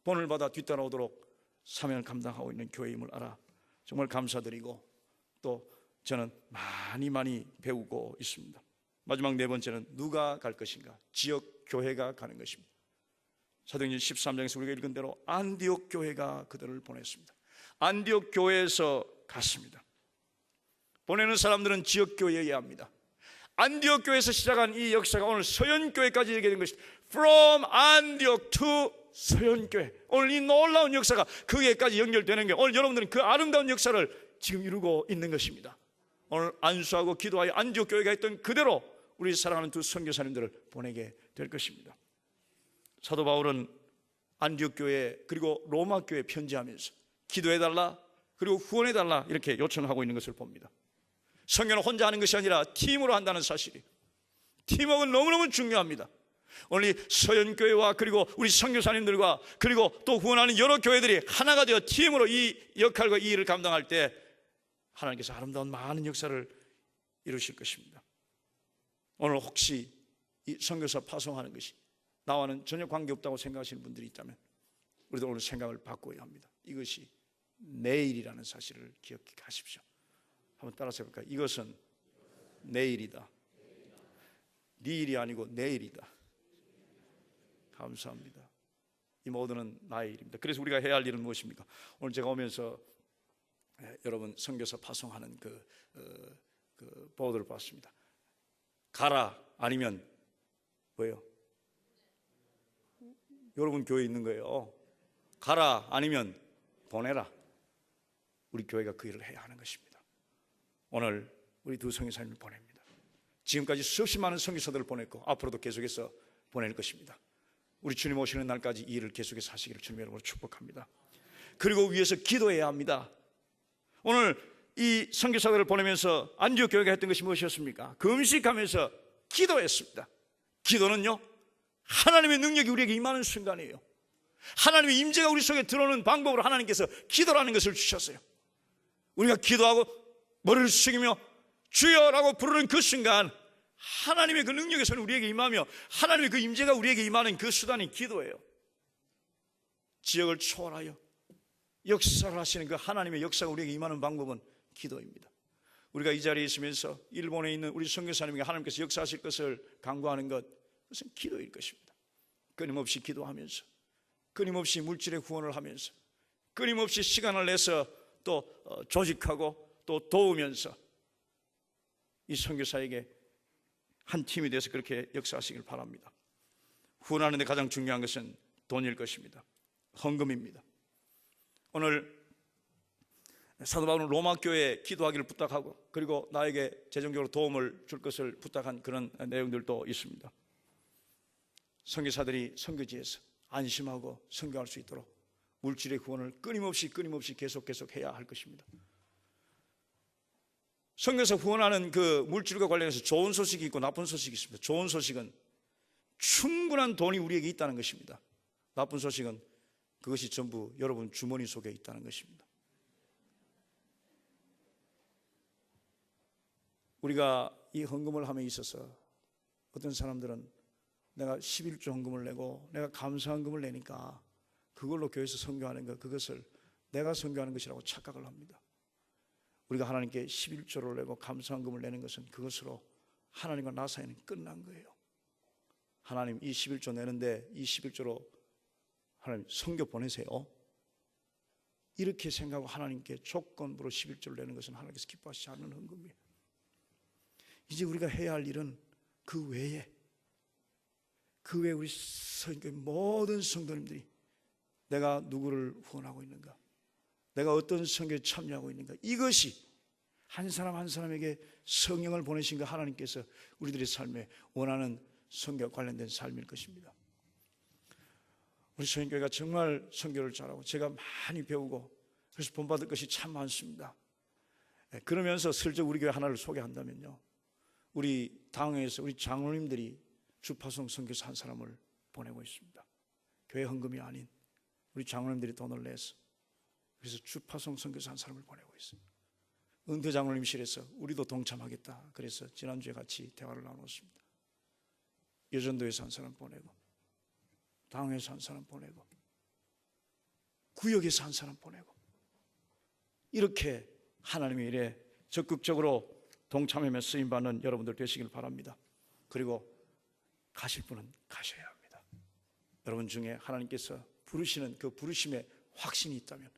Speaker 5: 본을 받아 뒤따라오도록 사명을 감당하고 있는 교회임을 알아 정말 감사드리고, 또 저는 많이 배우고 있습니다. 마지막 네 번째는 누가 갈 것인가? 지역 교회가 가는 것입니다. 사도행전 13장에서 우리가 읽은 대로 안디옥 교회가 그들을 보냈습니다. 안디옥 교회에서 갔습니다. 보내는 사람들은 지역 교회여야 합니다. 안디옥 교회에서 시작한 이 역사가 오늘 서현교회까지 이르게 된 것입니다. From Antioch to 서현교회. 오늘 이 놀라운 역사가 그에까지 연결되는 게, 오늘 여러분들은 그 아름다운 역사를 지금 이루고 있는 것입니다. 오늘 안수하고 기도하여 안디옥 교회가 했던 그대로 우리 사랑하는 두 선교사님들을 보내게 될 것입니다. 사도 바울은 안디옥 교회 그리고 로마 교회에 편지하면서 기도해달라 그리고 후원해달라 이렇게 요청하고 있는 것을 봅니다. 선교는 혼자 하는 것이 아니라 팀으로 한다는 사실이, 팀워크는 너무너무 중요합니다. 오늘 이 서현교회와 그리고 우리 선교사님들과 그리고 또 후원하는 여러 교회들이 하나가 되어 팀으로 이 역할과 이 일을 감당할 때 하나님께서 아름다운 많은 역사를 이루실 것입니다. 오늘 혹시 이 선교사 파송하는 것이 나와는 전혀 관계없다고 생각하시는 분들이 있다면 우리도 오늘 생각을 바꿔야 합니다. 이것이 내일이라는 사실을 기억하십시오. 한번 따라서 해볼까요? 이것은 내일이다. 네 일이 아니고 내일이다. 감사합니다. 이 모두는 나의 일입니다. 그래서 우리가 해야 할 일은 무엇입니까? 오늘 제가 오면서 여러분 선교사 파송하는 그 보도를 봤습니다. 가라 아니면 뭐예요? 여러분 교회에 있는 거예요. 가라 아니면 보내라. 우리 교회가 그 일을 해야 하는 것입니다. 오늘 우리 두 선교사님을 보냅니다. 지금까지 수없이 많은 선교사들을 보냈고 앞으로도 계속해서 보낼 것입니다. 우리 주님 오시는 날까지 이 일을 계속해서 하시기를 주님 여러분으로 축복합니다. 그리고 위에서 기도해야 합니다. 오늘 이 선교사들을 보내면서 안디옥 교회가 했던 것이 무엇이었습니까? 금식하면서 기도했습니다. 기도는요, 하나님의 능력이 우리에게 임하는 순간이에요. 하나님의 임재가 우리 속에 들어오는 방법으로 하나님께서 기도라는 것을 주셨어요. 우리가 기도하고 머리를 숙이며 주여라고 부르는 그 순간 하나님의 그 능력에서는 우리에게 임하며 하나님의 그 임재가 우리에게 임하는 그 수단이 기도예요. 지역을 초월하여 역사를 하시는 그 하나님의 역사가 우리에게 임하는 방법은 기도입니다. 우리가 이 자리에 있으면서 일본에 있는 우리 선교사님에게 하나님께서 역사하실 것을 간구하는 것, 그것은 기도일 것입니다. 끊임없이 기도하면서, 끊임없이 물질의 후원을 하면서, 끊임없이 시간을 내서 또 조직하고 또 도우면서 이 선교사에게 한 팀이 돼서 그렇게 역사하시길 바랍니다. 후원하는 데 가장 중요한 것은 돈일 것입니다. 헌금입니다. 오늘 사도 바울은 로마 교회에 기도하기를 부탁하고 그리고 나에게 재정적으로 도움을 줄 것을 부탁한 그런 내용들도 있습니다. 선교사들이 선교지에서 안심하고 선교할 수 있도록 물질의 후원을 끊임없이 계속 해야 할 것입니다. 선교사 후원하는 그 물질과 관련해서 좋은 소식이 있고 나쁜 소식이 있습니다. 좋은 소식은 충분한 돈이 우리에게 있다는 것입니다. 나쁜 소식은 그것이 전부 여러분 주머니 속에 있다는 것입니다. 우리가 이 헌금을 함에 있어서 어떤 사람들은 내가 11조 헌금을 내고 내가 감사헌금을 내니까 그걸로 교회에서 선교하는 것, 그것을 내가 선교하는 것이라고 착각을 합니다. 우리가 하나님께 11조를 내고 감사헌금을 내는 것은 그것으로 하나님과 나 사이는 끝난 거예요. 하나님 이 11조 내는데 이 11조로 하나님 선교 보내세요. 이렇게 생각하고 하나님께 조건부로 11조를 내는 것은 하나님께서 기뻐하시지 않는 헌금이에요. 이제 우리가 해야 할 일은 그 외에 우리 선교의 모든 성도님들이 내가 누구를 후원하고 있는가, 내가 어떤 선교에 참여하고 있는가, 이것이 한 사람 한 사람에게 성령을 보내신 그 하나님께서 우리들의 삶에 원하는 선교와 관련된 삶일 것입니다. 우리 선교회가 정말 선교를 잘하고 제가 많이 배우고 그래서 본받을 것이 참 많습니다. 그러면서 슬쩍 우리 교회 하나를 소개한다면요, 우리 당회에서 우리 장로님들이 주파송 선교사 한 사람을 보내고 있습니다. 교회 헌금이 아닌 우리 장로님들이 돈을 내서 그래서 주파송 선교사 한 사람을 보내고 있어요. 은퇴 장로님실에서 우리도 동참하겠다. 그래서 지난주에 같이 대화를 나눴습니다. 여전도에서 한 사람 보내고, 당에서 한 사람 보내고, 구역에서 한 사람 보내고, 이렇게 하나님의 일에 적극적으로 동참하며 쓰임받는 여러분들 되시길 바랍니다. 그리고 가실 분은 가셔야 합니다. 여러분 중에 하나님께서 부르시는 그 부르심에 확신이 있다면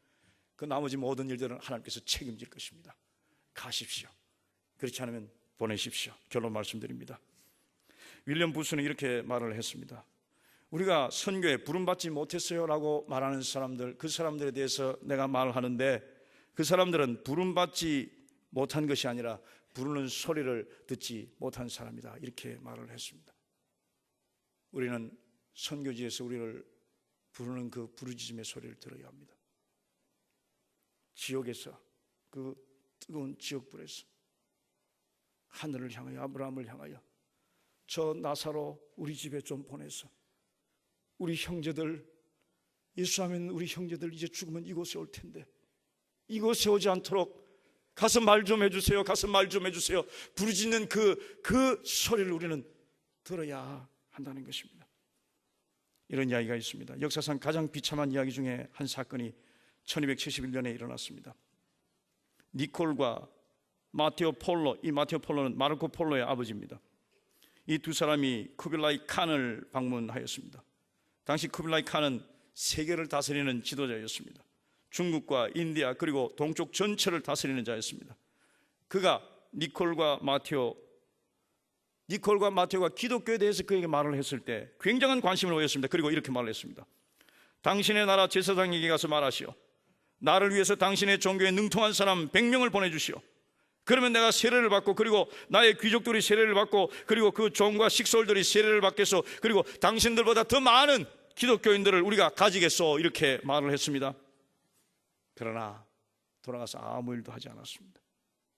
Speaker 5: 그 나머지 모든 일들은 하나님께서 책임질 것입니다. 가십시오. 그렇지 않으면 보내십시오. 결론 말씀드립니다. 윌리엄 부스는 이렇게 말을 했습니다. 우리가 선교에 부름받지 못했어요 라고 말하는 사람들, 그 사람들에 대해서 내가 말하는데, 그 사람들은 부름받지 못한 것이 아니라 부르는 소리를 듣지 못한 사람이다, 이렇게 말을 했습니다. 우리는 선교지에서 우리를 부르는 그 부르짖음의 소리를 들어야 합니다. 지옥에서, 그 뜨거운 지옥불에서 하늘을 향하여, 아브라함을 향하여 저 나사로 우리 집에 좀 보내서 우리 형제들, 예수하면 우리 형제들 이제 죽으면 이곳에 올 텐데 이곳에 오지 않도록 가서 말 좀 해주세요, 가서 말 좀 해주세요, 부르짖는 그 소리를 우리는 들어야 한다는 것입니다. 이런 이야기가 있습니다. 역사상 가장 비참한 이야기 중에 한 사건이 1271년에 일어났습니다. 니콜과 마테오 폴로, 이 마테오 폴로는 마르코 폴로의 아버지입니다. 이 두 사람이 쿠빌라이 칸을 방문하였습니다. 당시 쿠빌라이 칸은 세계를 다스리는 지도자였습니다. 중국과 인디아 그리고 동쪽 전체를 다스리는 자였습니다. 그가 니콜과 마테오가 기독교에 대해서 그에게 말을 했을 때 굉장한 관심을 보였습니다. 그리고 이렇게 말을 했습니다. 당신의 나라 제사장에게 가서 말하시오. 나를 위해서 당신의 종교에 능통한 사람 100명을 보내주시오. 그러면 내가 세례를 받고, 그리고 나의 귀족들이 세례를 받고, 그리고 그 종과 식솔들이 세례를 받겠소. 그리고 당신들보다 더 많은 기독교인들을 우리가 가지겠소. 이렇게 말을 했습니다. 그러나 돌아가서 아무 일도 하지 않았습니다.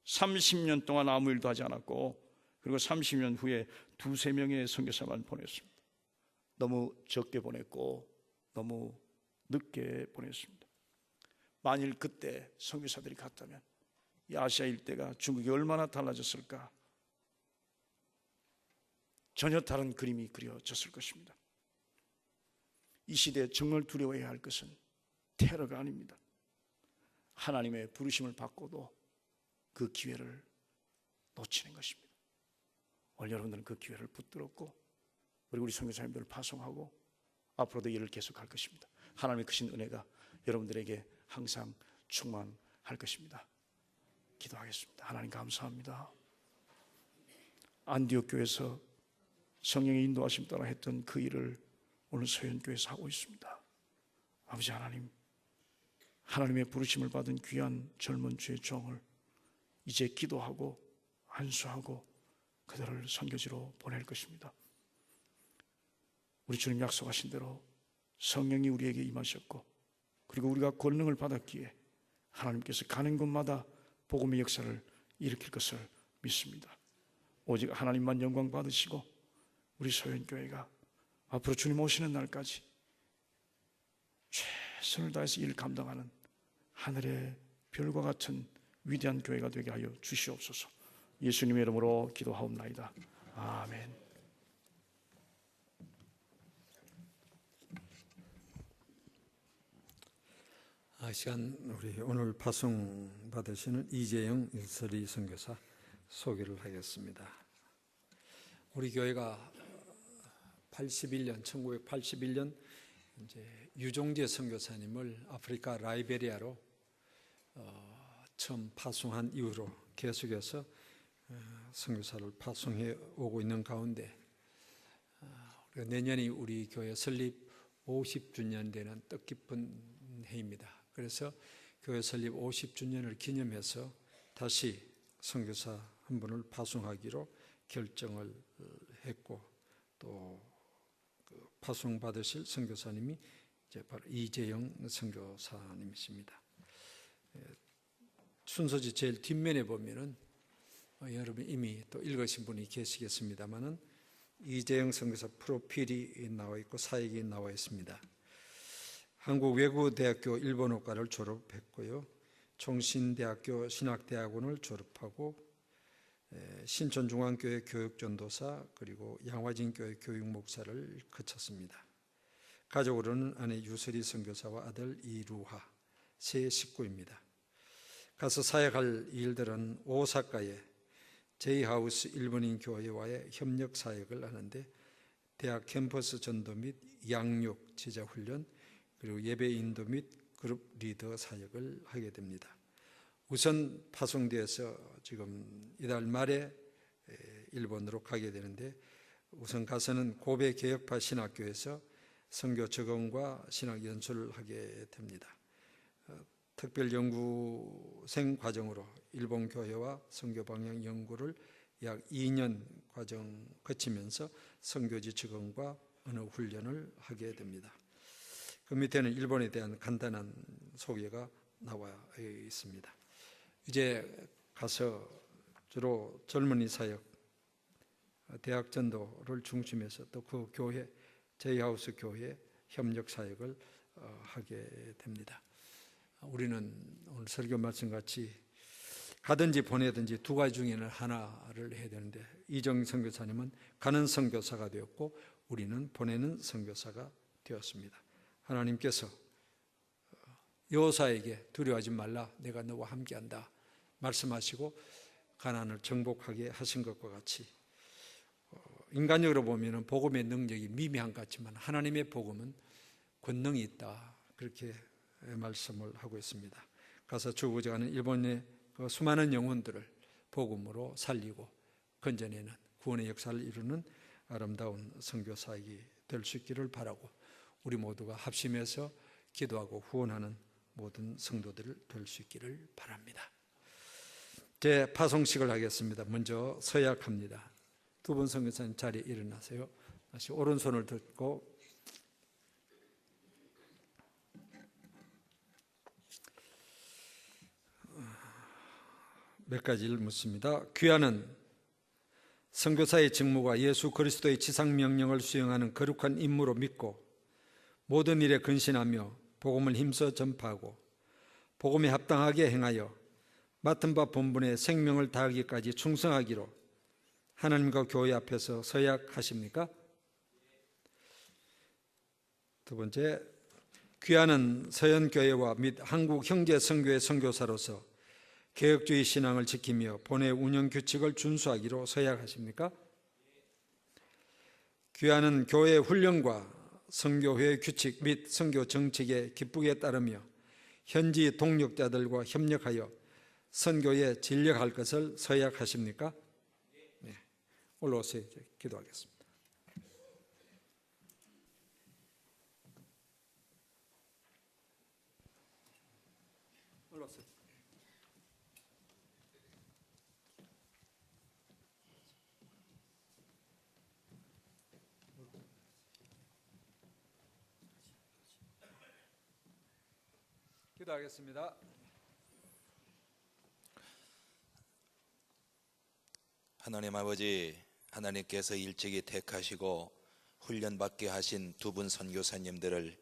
Speaker 5: 30년 동안 아무 일도 하지 않았고, 그리고 30년 후에 2-3명의 선교사만 보냈습니다. 너무 적게 보냈고 너무 늦게 보냈습니다. 만일 그때 선교사들이 갔다면 이 아시아 일대가 중국이 얼마나 달라졌을까? 전혀 다른 그림이 그려졌을 것입니다. 이 시대에 정말 두려워해야 할 것은 테러가 아닙니다. 하나님의 부르심을 받고도 그 기회를 놓치는 것입니다. 오늘 여러분들은 그 기회를 붙들었고, 그리고 우리 선교사님들을 파송하고 앞으로도 일을 계속할 것입니다. 하나님의 크신 은혜가 여러분들에게 항상 충만할 것입니다. 기도하겠습니다. 하나님 감사합니다. 안디옥 교회에서 성령의 인도하심 따라 했던 그 일을 오늘 서현교회에서 하고 있습니다. 아버지 하나님, 하나님의 부르심을 받은 귀한 젊은 주의 종을 이제 기도하고 안수하고 그들을 선교지로 보낼 것입니다. 우리 주님 약속하신 대로 성령이 우리에게 임하셨고, 그리고 우리가 권능을 받았기에 하나님께서 가는 곳마다 복음의 역사를 일으킬 것을 믿습니다. 오직 하나님만 영광 받으시고 우리 소연교회가 앞으로 주님 오시는 날까지 최선을 다해서 일을 감당하는 하늘의 별과 같은 위대한 교회가 되게 하여 주시옵소서. 예수님의 이름으로 기도하옵나이다. 아멘.
Speaker 2: 이 시간 우리 오늘 파송 받으시는 이재영 일설이 선교사 소개를 하겠습니다. 우리 교회가 1981년 이제 유종재 선교사님을 아프리카 라이베리아로 처음 파송한 이후로 계속해서 선교사를 파송해 오고 있는 가운데 내년이 우리 교회 설립 50주년 되는 뜻깊은 해입니다. 그래서 교회 설립 50주년을 기념해서 다시 선교사 한 분을 파송하기로 결정을 했고, 또 파송 받으실 선교사님이 이제 바로 이재영 선교사님이십니다. 순서지 제일 뒷면에 보면은 여러분 이미 또 읽으신 분이 계시겠습니다만은 이재영 선교사 프로필이 나와 있고 사역이 나와 있습니다. 한국외국어대학교 일본어과를 졸업했고요. 총신대학교 신학대학원을 졸업하고 신천중앙교회 교육전도사 그리고 양화진교회 교육목사를 거쳤습니다. 가족으로는 아내 유설이 선교사와 아들 이루하, 세 식구입니다. 가서 사역할 일들은 오사카의 제이하우스 일본인 교회와의 협력 사역을 하는데 대학 캠퍼스 전도 및 양육 제자 훈련 그리고 예배 인도 및 그룹 리더 사역을 하게 됩니다. 우선 파송되어서 지금 이달 말에 일본으로 가게 되는데 우선 가서는 고베 개혁파 신학교에서 선교 적응과 신학 연수를 하게 됩니다. 특별 연구생 과정으로 일본 교회와 선교 방향 연구를 약 2년 과정 거치면서 선교지 적응과 언어 훈련을 하게 됩니다. 그 밑에는 일본에 대한 간단한 소개가 나와 있습니다. 이제 가서 주로 젊은이 사역, 대학 전도를 중심해서 또 그 교회, 제이하우스 교회 협력 사역을 하게 됩니다. 우리는 오늘 설교 말씀같이 가든지 보내든지 두 가지 중에는 하나를 해야 되는데 이정 선교사님은 가는 선교사가 되었고 우리는 보내는 선교사가 되었습니다. 하나님께서 여호사에게 두려워하지 말라 내가 너와 함께한다 말씀하시고 가나안을 정복하게 하신 것과 같이 인간적으로 보면 복음의 능력이 미미한 것 같지만 하나님의 복음은 권능이 있다 그렇게 말씀을 하고 있습니다. 가서 주고자하는 일본의 그 수많은 영혼들을 복음으로 살리고 건져내는 구원의 역사를 이루는 아름다운 선교사역이 될 수 있기를 바라고 우리 모두가 합심해서 기도하고 후원하는 모든 성도들 될 수 있기를 바랍니다. 제 파송식을 하겠습니다. 먼저 서약합니다. 두 분 선교사님 자리에 일어나세요. 다시 오른손을 들고 몇 가지를 묻습니다. 귀하는 선교사의 직무가 예수 그리스도의 지상명령을 수행하는 거룩한 임무로 믿고 모든 일에 근신하며 복음을 힘써 전파하고 복음에 합당하게 행하여 맡은 바 본분에 생명을 다하기까지 충성하기로 하나님과 교회 앞에서 서약하십니까? 두 번째, 귀하는 서연교회와 및 한국 형제 선교회 선교사로서 개혁주의 신앙을 지키며 본회 운영 규칙을 준수하기로 서약하십니까? 귀하는 교회 훈련과 선교회 규칙 및 선교 정책에 기쁘게 따르며 현지 동력자들과 협력하여 선교에 진력할 것을 서약하십니까? 네. 올라오세요. 이제 기도하겠습니다. 올라오세요. 기도하겠습니다.
Speaker 6: 하나님 아버지, 하나님께서 일찍이 택하시고 훈련받게 하신 두 분 선교사님들을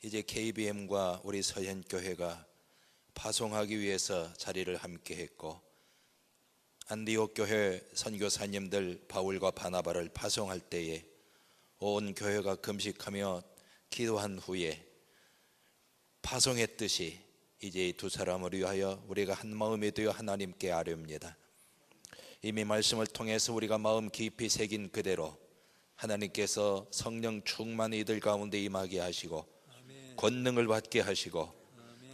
Speaker 6: 이제 KBM과 우리 서현교회가 파송하기 위해서 자리를 함께 했고 안디옥 교회 선교사님들 바울과 바나바를 파송할 때에 온 교회가 금식하며 기도한 후에 파송했듯이 이제 이 두 사람을 위하여 우리가 한 마음이 되어 하나님께 아뢰옵니다. 이미 말씀을 통해서 우리가 마음 깊이 새긴 그대로 하나님께서 성령 충만히 이들 가운데 임하게 하시고 권능을 받게 하시고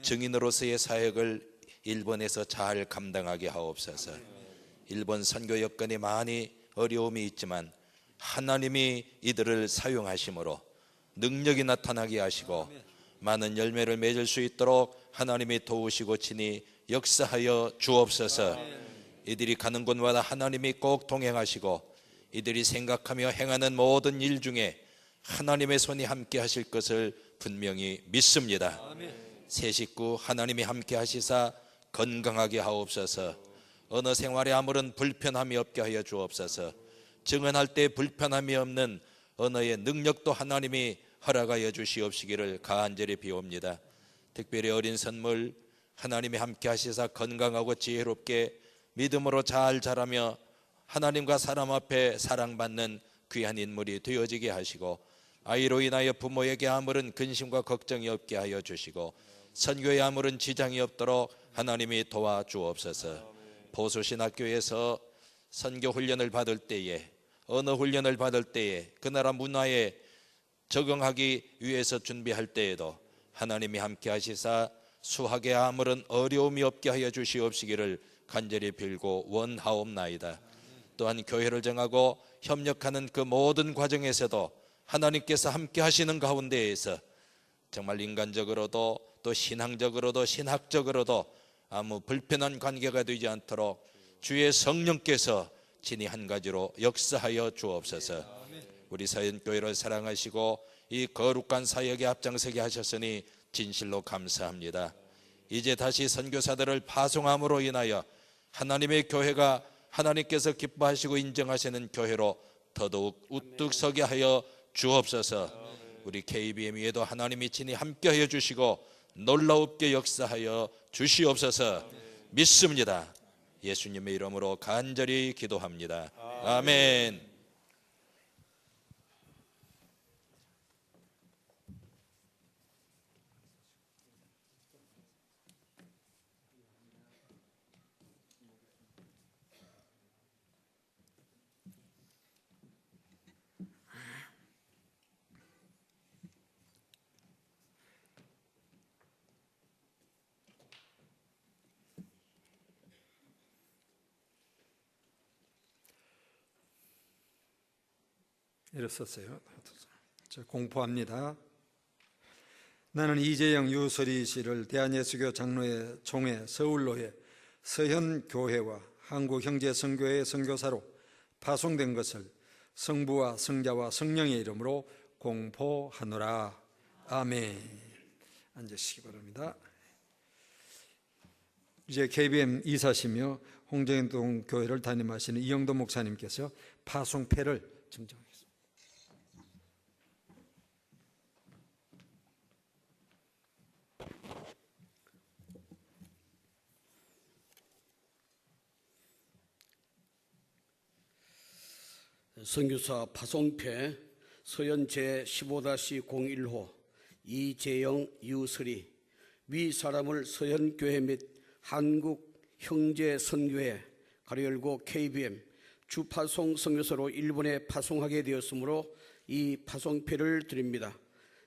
Speaker 6: 증인으로서의 사역을 일본에서 잘 감당하게 하옵소서. 일본 선교 여건이 많이 어려움이 있지만 하나님이 이들을 사용하심으로 능력이 나타나게 하시고 많은 열매를 맺을 수 있도록 하나님이 도우시고 친히 역사하여 주옵소서. 이들이 가는 곳마다 하나님이 꼭 동행하시고 이들이 생각하며 행하는 모든 일 중에 하나님의 손이 함께 하실 것을 분명히 믿습니다. 새 식구 하나님이 함께 하시사 건강하게 하옵소서. 언어 생활에 아무런 불편함이 없게 하여 주옵소서. 증언할 때 불편함이 없는 언어의 능력도 하나님이 허락하여 주시옵시기를 간절히 비옵니다. 특별히 어린 선물 하나님이 함께 하시사 건강하고 지혜롭게 믿음으로 잘 자라며 하나님과 사람 앞에 사랑받는 귀한 인물이 되어지게 하시고, 아이로 인하여 부모에게 아무런 근심과 걱정이 없게 하여 주시고, 선교에 아무런 지장이 없도록 하나님이 도와주옵소서. 보수신학교에서 선교 훈련을 받을 때에, 언어 훈련을 받을 때에, 그 나라 문화에 적응하기 위해서 준비할 때에도 하나님이 함께 하시사 수학에 아무런 어려움이 없게 하여 주시옵시기를 간절히 빌고 원하옵나이다. 또한 교회를 정하고 협력하는 그 모든 과정에서도 하나님께서 함께 하시는 가운데에서 정말 인간적으로도 또 신앙적으로도 신학적으로도 아무 불편한 관계가 되지 않도록 주의 성령께서 진히 한 가지로 역사하여 주옵소서. 우리 서현교회를 사랑하시고 이 거룩한 사역에 앞장서게 하셨으니 진실로 감사합니다. 이제 다시 선교사들을 파송함으로 인하여 하나님의 교회가 하나님께서 기뻐하시고 인정하시는 교회로 더더욱 우뚝 서게 하여 주옵소서. 우리 KBM 위에도 하나님이 친히 함께하여 주시고 놀라웁게 역사하여 주시옵소서. 믿습니다. 예수님의 이름으로 간절히 기도합니다. 아멘.
Speaker 2: 일어섰어요. 자, 공포합니다. 나는 이재영 유서리 씨를 대한예수교 장로회 총회 서울로회 서현교회와 한국형제선교회 선교사로 파송된 것을 성부와 성자와 성령의 이름으로 공포하노라. 아멘. 앉으시기 바랍니다. 이제 KBM 이사시며 홍정동 교회를 담임하시는 이영도 목사님께서 파송패를 증정하겠습니다.
Speaker 7: 선교사 파송패 서현 제15-01호 이재영 유설이 위 사람을 서현교회 및 한국형제선교회 가로열고 KBM 주파송 선교사로 일본에 파송하게 되었으므로 이 파송패를 드립니다.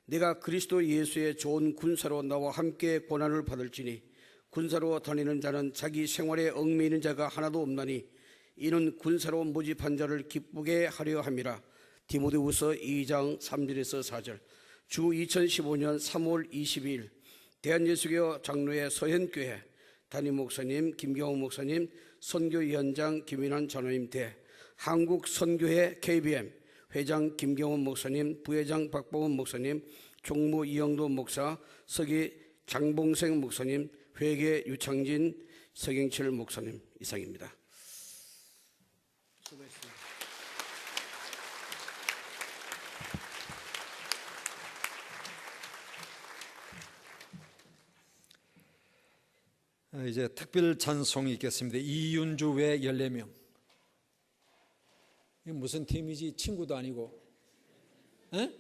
Speaker 7: 내가 그리스도 예수의 좋은 군사로 나와 함께 고난을 받을지니 군사로 다니는 자는 자기 생활에 얽매이는 자가 하나도 없나니 이는 군사로 모집한 자를 기쁘게 하려 함이라. 디모데후서 2장 3절에서 4절. 주 2015년 3월 22일 대한예수교 장로회 서현교회 담임 목사님 김경호 목사님, 선교위원장 김인환 장로님 대 한국선교회 KBM 회장 김경원 목사님, 부회장 박보원 목사님, 총무 이영도 목사, 서기 장봉생 목사님, 회계 유창진, 서경철 목사님 이상입니다. 수고했습니다.
Speaker 2: 이제 특별 찬송이 있겠습니다. 이윤주 외 14명. 이게 무슨 팀이지? 친구도 아니고. 에?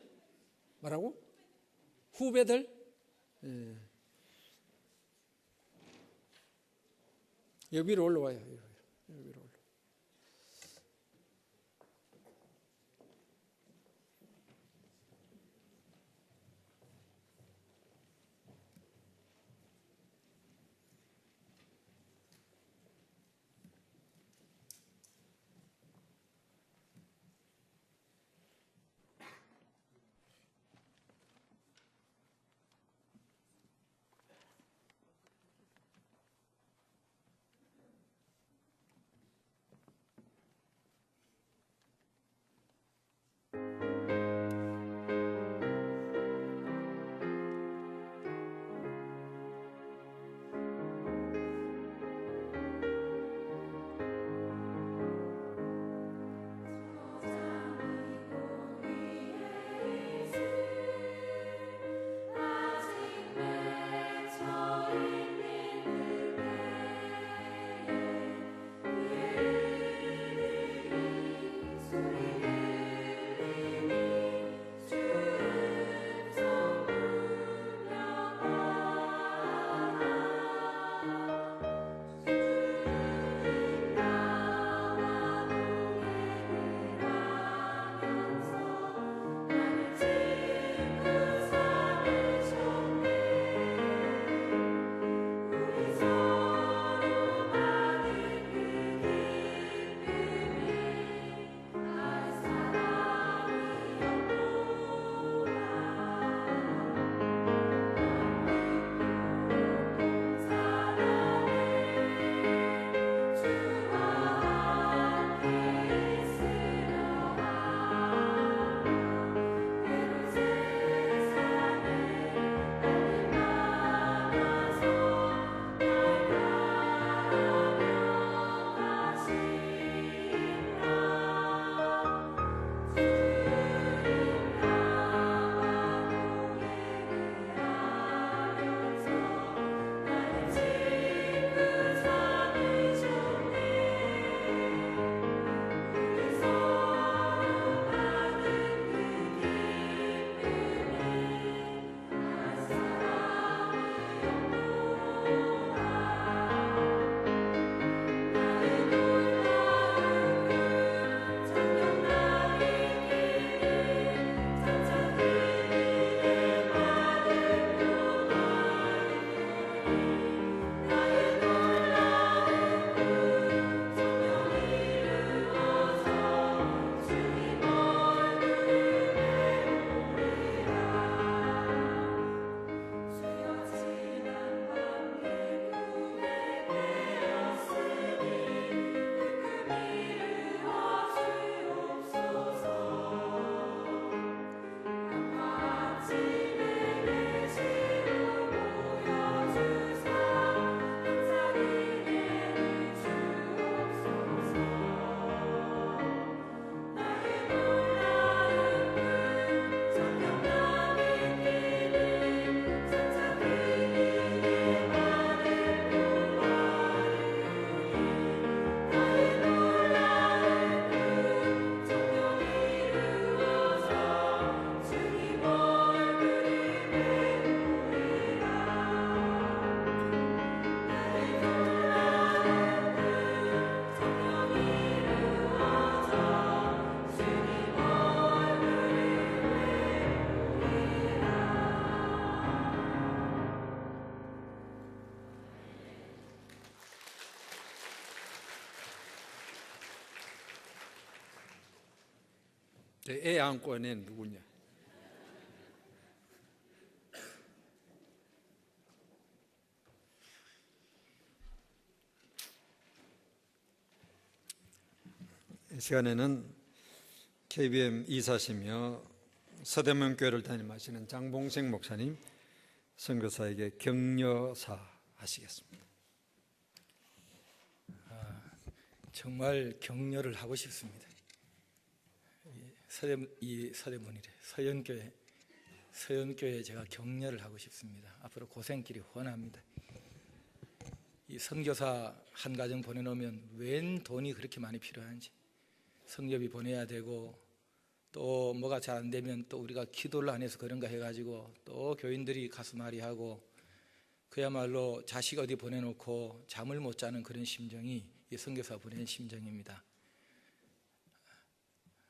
Speaker 2: 뭐라고? 후배들? 예. 여기 위로 올라와요. 여기 위로 올라. 애 안고 온 애는 누구냐? 이 시간에는 KBM 이사시며 서대문교회를 담임하시는 장봉생 목사님 선교사에게 격려사 하시겠습니다.
Speaker 8: 정말 격려를 하고 싶습니다. 이 서대문이래 서연교회 제가 격려를 하고 싶습니다. 앞으로 고생길이 훤합니다. 이 선교사 한 가정 보내놓으면 웬 돈이 그렇게 많이 필요한지, 성접이 보내야 되고, 또 뭐가 잘 안 되면 또 우리가 기도를 안 해서 그런가 해가지고 또 교인들이 가슴앓이하고, 그야말로 자식 어디 보내놓고 잠을 못 자는 그런 심정이 이 선교사 보낸 심정입니다.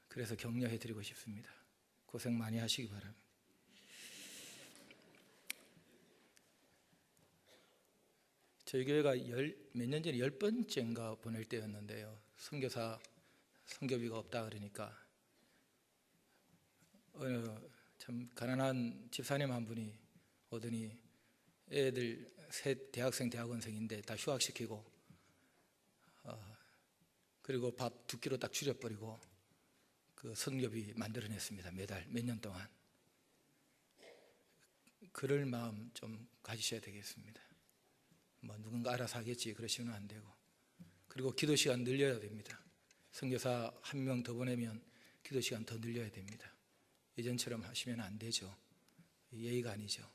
Speaker 8: 그래서 격려해드리고 싶습니다. 고생 많이 하시기 바랍니다. 저희 교회가 몇 년 전에 10번째인가 보낼 때였는데요, 선교사 선교비가 없다 그러니까 참 가난한 집사님 한 분이 오더니 애들 셋 대학원생인데 다 휴학시키고, 그리고 밥 2끼로 딱 줄여버리고 그 선교비 만들어냈습니다. 매달 몇 년 동안. 그럴 마음 좀 가지셔야 되겠습니다. 뭐 누군가 알아서 하겠지 그러시면 안 되고, 그리고 기도 시간 늘려야 됩니다. 선교사 1명 더 보내면 기도 시간 더 늘려야 됩니다. 예전처럼 하시면 안 되죠. 예의가 아니죠.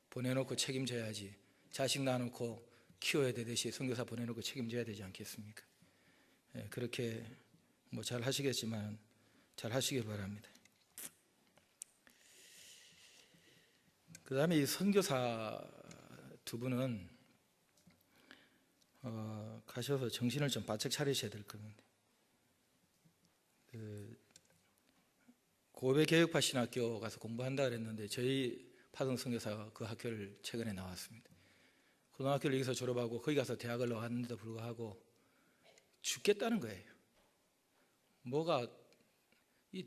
Speaker 8: 보내놓고 책임져야지. 자식 낳아놓고 키워야 되듯이 선교사 보내놓고 책임져야 되지 않겠습니까? 그렇게 뭐 잘 하시겠지만 잘 하시기 바랍니다. 그 다음에 이 선교사 두 분은 가셔서 정신을 좀 바짝 차리셔야 될 겁니다. 고베 교육파 신학교 가서 공부한다 그랬는데 저희 파송 선교사가 그 학교를 최근에 나왔습니다. 고등학교를 여기서 졸업하고 거기 가서 대학을 나왔는데도 불구하고 죽겠다는 거예요. 뭐가 이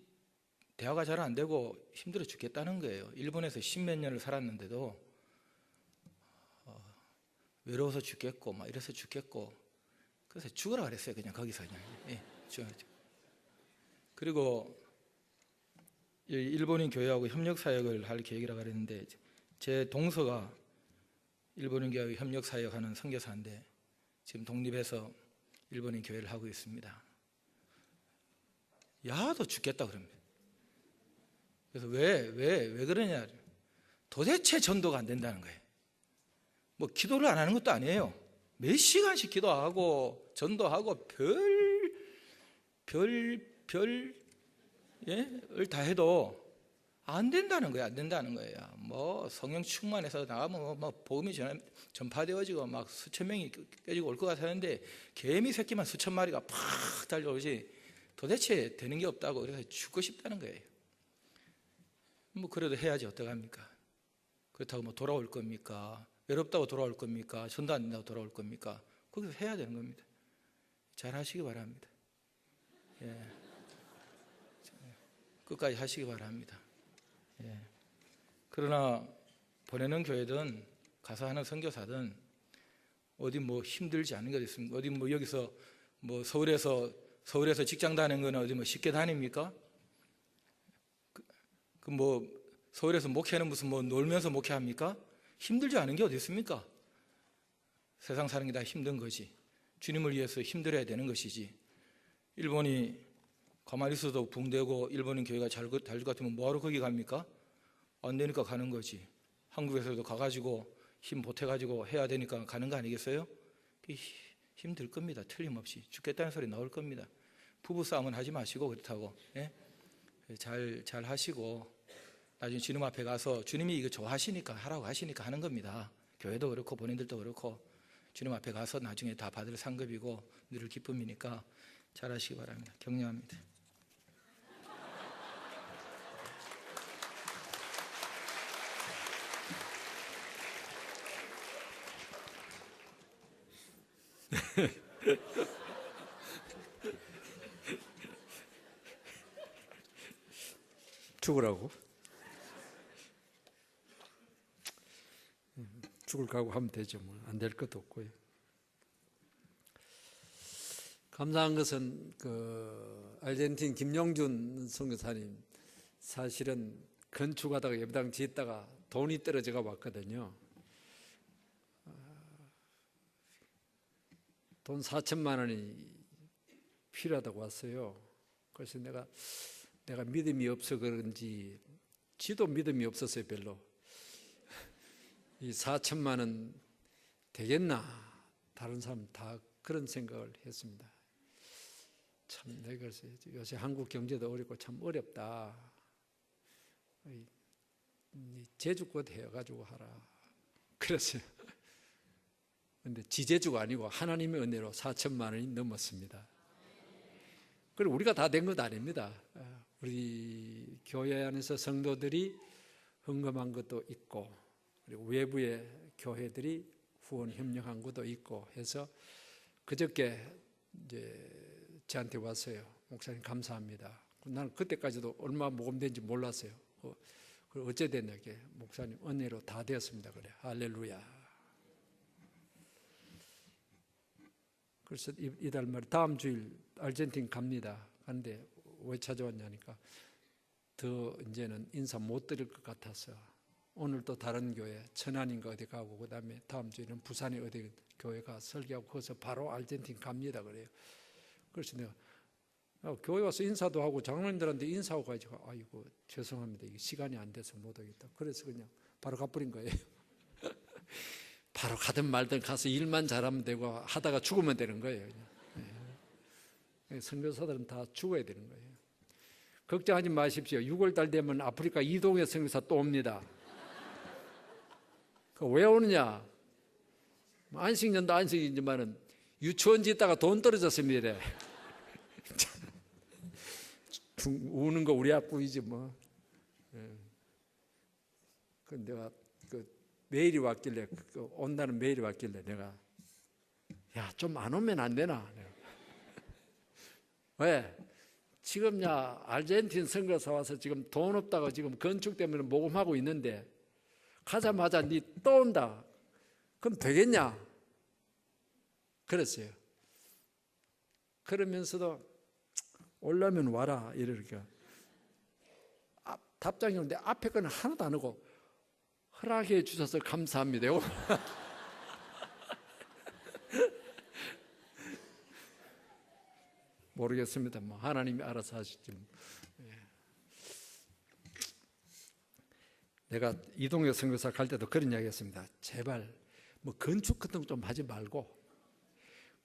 Speaker 8: 대화가 잘 안 되고 힘들어 죽겠다는 거예요. 일본에서 10몇 년을 살았는데도 외로워서 죽겠고 막 이래서 죽겠고, 그래서 죽으라 그랬어요. 그냥 거기서 그냥. 예, 죽어야죠. 그리고 일본인 교회하고 협력 사역을 할 계획이라고 그랬는데, 제 동서가 일본인 교회하고 협력 사역하는 선교사인데 지금 독립해서 일본인 교회를 하고 있습니다. 야도 죽겠다 그럽니다. 그래서 왜 그러냐? 도대체 전도가 안 된다는 거예요. 뭐 기도를 안 하는 것도 아니에요. 몇 시간씩 기도하고 전도하고 을 다 해도 안 된다는 거야. 안 된다는 거예요. 뭐 성령 충만해서 나가면 뭐 복음이 전파되어지고 막 수천 명이 깨지고 올 것 같았는데 개미 새끼만 수천 마리가 팍 달려오지 도대체 되는 게 없다고. 그래서 죽고 싶다는 거예요. 뭐 그래도 해야지 어떡합니까? 그렇다고 뭐 돌아올 겁니까? 외롭다고 돌아올 겁니까? 전도 안 된다고 돌아올 겁니까? 거기서 해야 되는 겁니다. 잘 하시기 바랍니다. 예. 끝까지 하시기 바랍니다. 예. 그러나 보내는 교회든 가서 하는 선교사든 어디 뭐 힘들지 않은 것 있습니까? 어디 뭐 여기서 뭐 서울에서 직장 다니는 건 어디 뭐 쉽게 다닙니까? 그 뭐 서울에서 목회는 무슨 뭐 놀면서 목회합니까? 힘들지 않은 게 어디 있습니까? 세상 사는 게 다 힘든 거지. 주님을 위해서 힘들어야 되는 것이지. 일본이 가만히 있어도 붕대고 일본인 교회가 잘 될 것 같으면 뭐하러 거기 갑니까? 안 되니까 가는 거지. 한국에서도 가가지고 힘 보태가지고 해야 되니까 가는 거 아니겠어요? 힘들 겁니다. 틀림없이. 죽겠다는 소리 나올 겁니다. 부부싸움은 하지 마시고 그렇다고. 예? 잘 하시고 나중에 주님 앞에 가서 주님이 이거 좋아하시니까 하라고 하시니까 하는 겁니다. 교회도 그렇고 본인들도 그렇고 주님 앞에 가서 나중에 다 받을 상급이고 늘 기쁨이니까 잘 하시기 바랍니다. 격려합니다.
Speaker 2: 죽으라고? 죽을 각오 하면 되죠. 뭐. 안 될 것도 없고요. 감사한 것은 그 아르헨틴 김용준 선교사님 사실은 건축하다가 예배당 짓다가 돈이 떨어져가 왔거든요. 돈 4천만 원이 필요하다고 왔어요. 그래서 내가 믿음이 없어 그런지 지도 믿음이 없었어요. 별로. 이 4천만 원 되겠나? 다른 사람 다 그런 생각을 했습니다. 참 내가 요새 한국 경제도 어렵고 참 어렵다. 제주껏 해가지고 하라. 그랬어요. 근데 지제주가 아니고 하나님의 은혜로 4천만 원이 넘었습니다. 그리고 우리가 다 된 것 아닙니다. 우리 교회 안에서 성도들이 헌금한 것도 있고, 그리고 외부의 교회들이 후원 협력한 것도 있고 해서 그저께 이제 저한테 왔어요. 목사님 감사합니다. 나는 그때까지도 얼마 모금된지 몰랐어요. 어째 됐냐게 목사님 은혜로 다 되었습니다. 그래. 할렐루야. 그래서 이달 말 다음 주일 아르헨틴 갑니다. 그런데 왜 찾아왔냐니까 더 이제는 인사 못 드릴 것 같아서 오늘 또 다른 교회 천안인가 어디 가고 그다음에 다음 주에는 부산에 어디 교회 가 설교하고 거기서 바로 아르헨틴 갑니다. 그래요. 그래서 내가 교회 와서 인사도 하고 장로님들한테 인사하고 가지고 아이고 죄송합니다. 이게 시간이 안 돼서 못 오겠다. 그래서 그냥 바로 가버린 거예요. 바로 가든 말든 가서 일만 잘하면 되고 하다가 죽으면 되는 거예요. 선교사들은 다 죽어야 되는 거예요. 걱정하지 마십시오. 6월달 되면 아프리카 이동의 선교사 또 옵니다. 왜 오느냐? 안식년도 안식이지만은 유치원 짓다가 돈 떨어졌습니다. 우는 거 우리 아빠이지 뭐. 그 내가 메일이 왔길래 온다는 메일이 왔길래 내가 야 좀 안 오면 안 되나? 왜? 지금 아르헨틴 선교사 와서 지금 돈 없다고 지금 건축 때문에 모금하고 있는데 가자마자 니 또 온다. 그럼 되겠냐? 그랬어요. 그러면서도 올라면 와라 이러니까 답장이 오는데 앞에 거는 하나도 안 오고 허락해 주셔서 감사합니다. 모르겠습니다. 뭐 하나님이 알아서 하시지. 내가 이동혁 선교사 갈 때도 그런 이야기했습니다. 제발 뭐 건축 같은 거 좀 하지 말고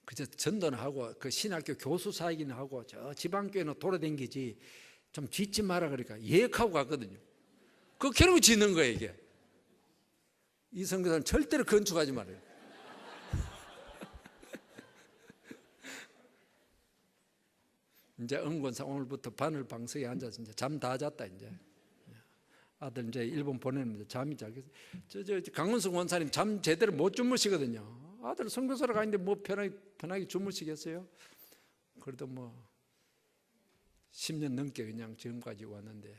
Speaker 2: 그저 전도는 하고 그 신학교 교수 사역이나 하고 저 지방교회는 돌아다니지 좀 짓지 마라 그러니까 예약하고 갔거든요. 그거 결국 짓는 거예요 이게. 이 선교사는 절대로 건축하지 말아요. 이제 은권사 오늘부터 바늘 방석에 앉아서 이제 잠 다 잤다 이제. 아들 이제 일본 보내는데 잠이 자겠어. 저 강원석 원사님 잠 제대로 못 주무시거든요. 아들 선교사로 가는데 뭐 편하게 주무시겠어요? 그래도 뭐 10년 넘게 그냥 지금까지 왔는데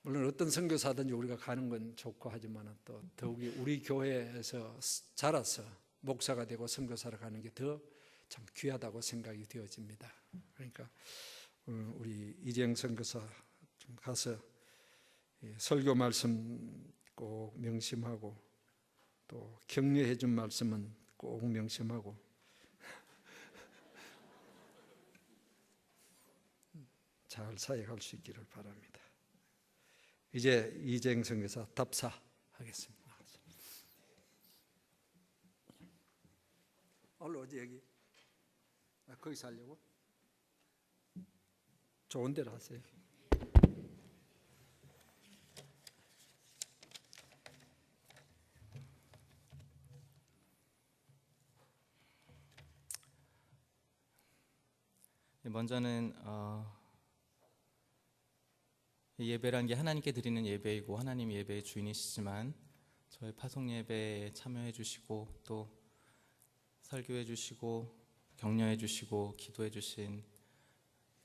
Speaker 2: 물론 어떤 선교사든지 우리가 가는 건 좋고 하지만 또 더욱이 우리 교회에서 자라서 목사가 되고 선교사로 가는 게 더 참 귀하다고 생각이 되어집니다. 그러니까 우리 이재영 선교사 좀 가서 설교 말씀 꼭 명심하고 또 격려해 준 말씀은 꼭 명심하고 잘 사역할 수 있기를 바랍니다. 이제 이재영 선교사 답사하겠습니다. 얼른 어디 여기? 거기서 하려고? 좋은 데로 하세요.
Speaker 4: 먼저는 예배란 게 하나님께 드리는 예배이고 하나님 예배의 주인이시지만 저희 파송 예배에 참여해 주시고 또 설교해 주시고 격려해 주시고 기도해 주신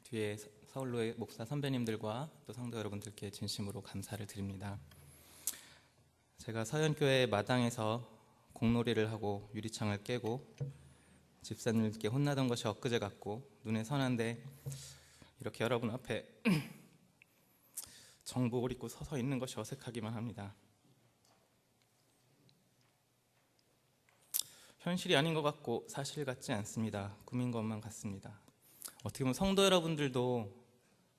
Speaker 4: 뒤에
Speaker 9: 사울로의 목사 선배님들과 또 성도 여러분들께 진심으로 감사를 드립니다. 제가 서현교회 마당에서 공놀이를 하고 유리창을 깨고 집사님께 혼나던 것이 엊그제 같고 눈에 선한데 이렇게 여러분 앞에 정복을 입고 서서 있는 것이 어색하기만 합니다. 현실이 아닌 것 같고 사실 같지 않습니다. 꿈인 것만 같습니다. 어떻게 보면 성도 여러분들도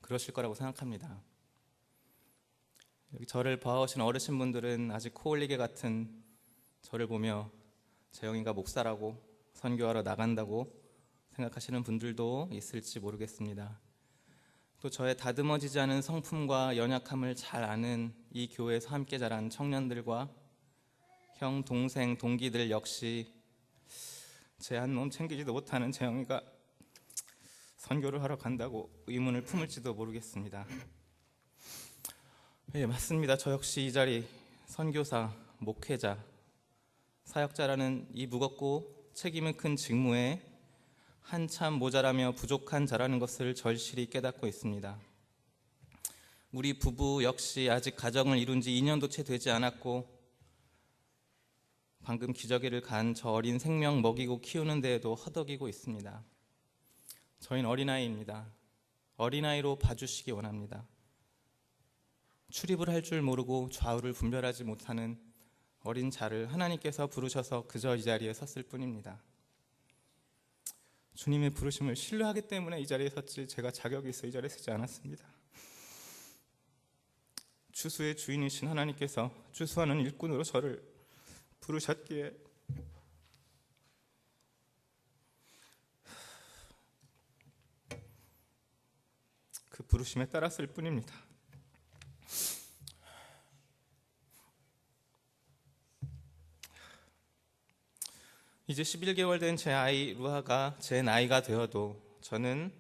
Speaker 9: 그러실 거라고 생각합니다. 여기 저를 봐오신 어르신분들은 아직 코올리게 같은 저를 보며 재영이가 목사라고 선교하러 나간다고 생각하시는 분들도 있을지 모르겠습니다. 또 저의 다듬어지지 않은 성품과 연약함을 잘 아는 이 교회에서 함께 자란 청년들과 형, 동생, 동기들 역시 제 한 몸 챙기지도 못하는 재영이가 선교를 하러 간다고 의문을 품을지도 모르겠습니다. 예, 맞습니다. 저 역시 이 자리 선교사, 목회자, 사역자라는 이 무겁고 책임이 큰 직무에 한참 모자라며 부족한 자라는 것을 절실히 깨닫고 있습니다. 우리 부부 역시 아직 가정을 이룬 지 2년도 채 되지 않았고 방금 기저귀를 간 저 어린 생명 먹이고 키우는 데에도 허덕이고 있습니다. 저희는 어린아이입니다. 어린아이로 봐주시기 원합니다. 출입을 할 줄 모르고 좌우를 분별하지 못하는 어린 자를 하나님께서 부르셔서 그저 이 자리에 섰을 뿐입니다. 주님의 부르심을 신뢰하기 때문에 이 자리에 섰지 제가 자격이 있어 이 자리에 서지 않았습니다. 주수의 주인이신 하나님께서 주수하는 일꾼으로 저를 부르셨기에 그 부르심에 따랐을 뿐입니다. 이제 11개월 된 제 아이 루하가 제 나이가 되어도 저는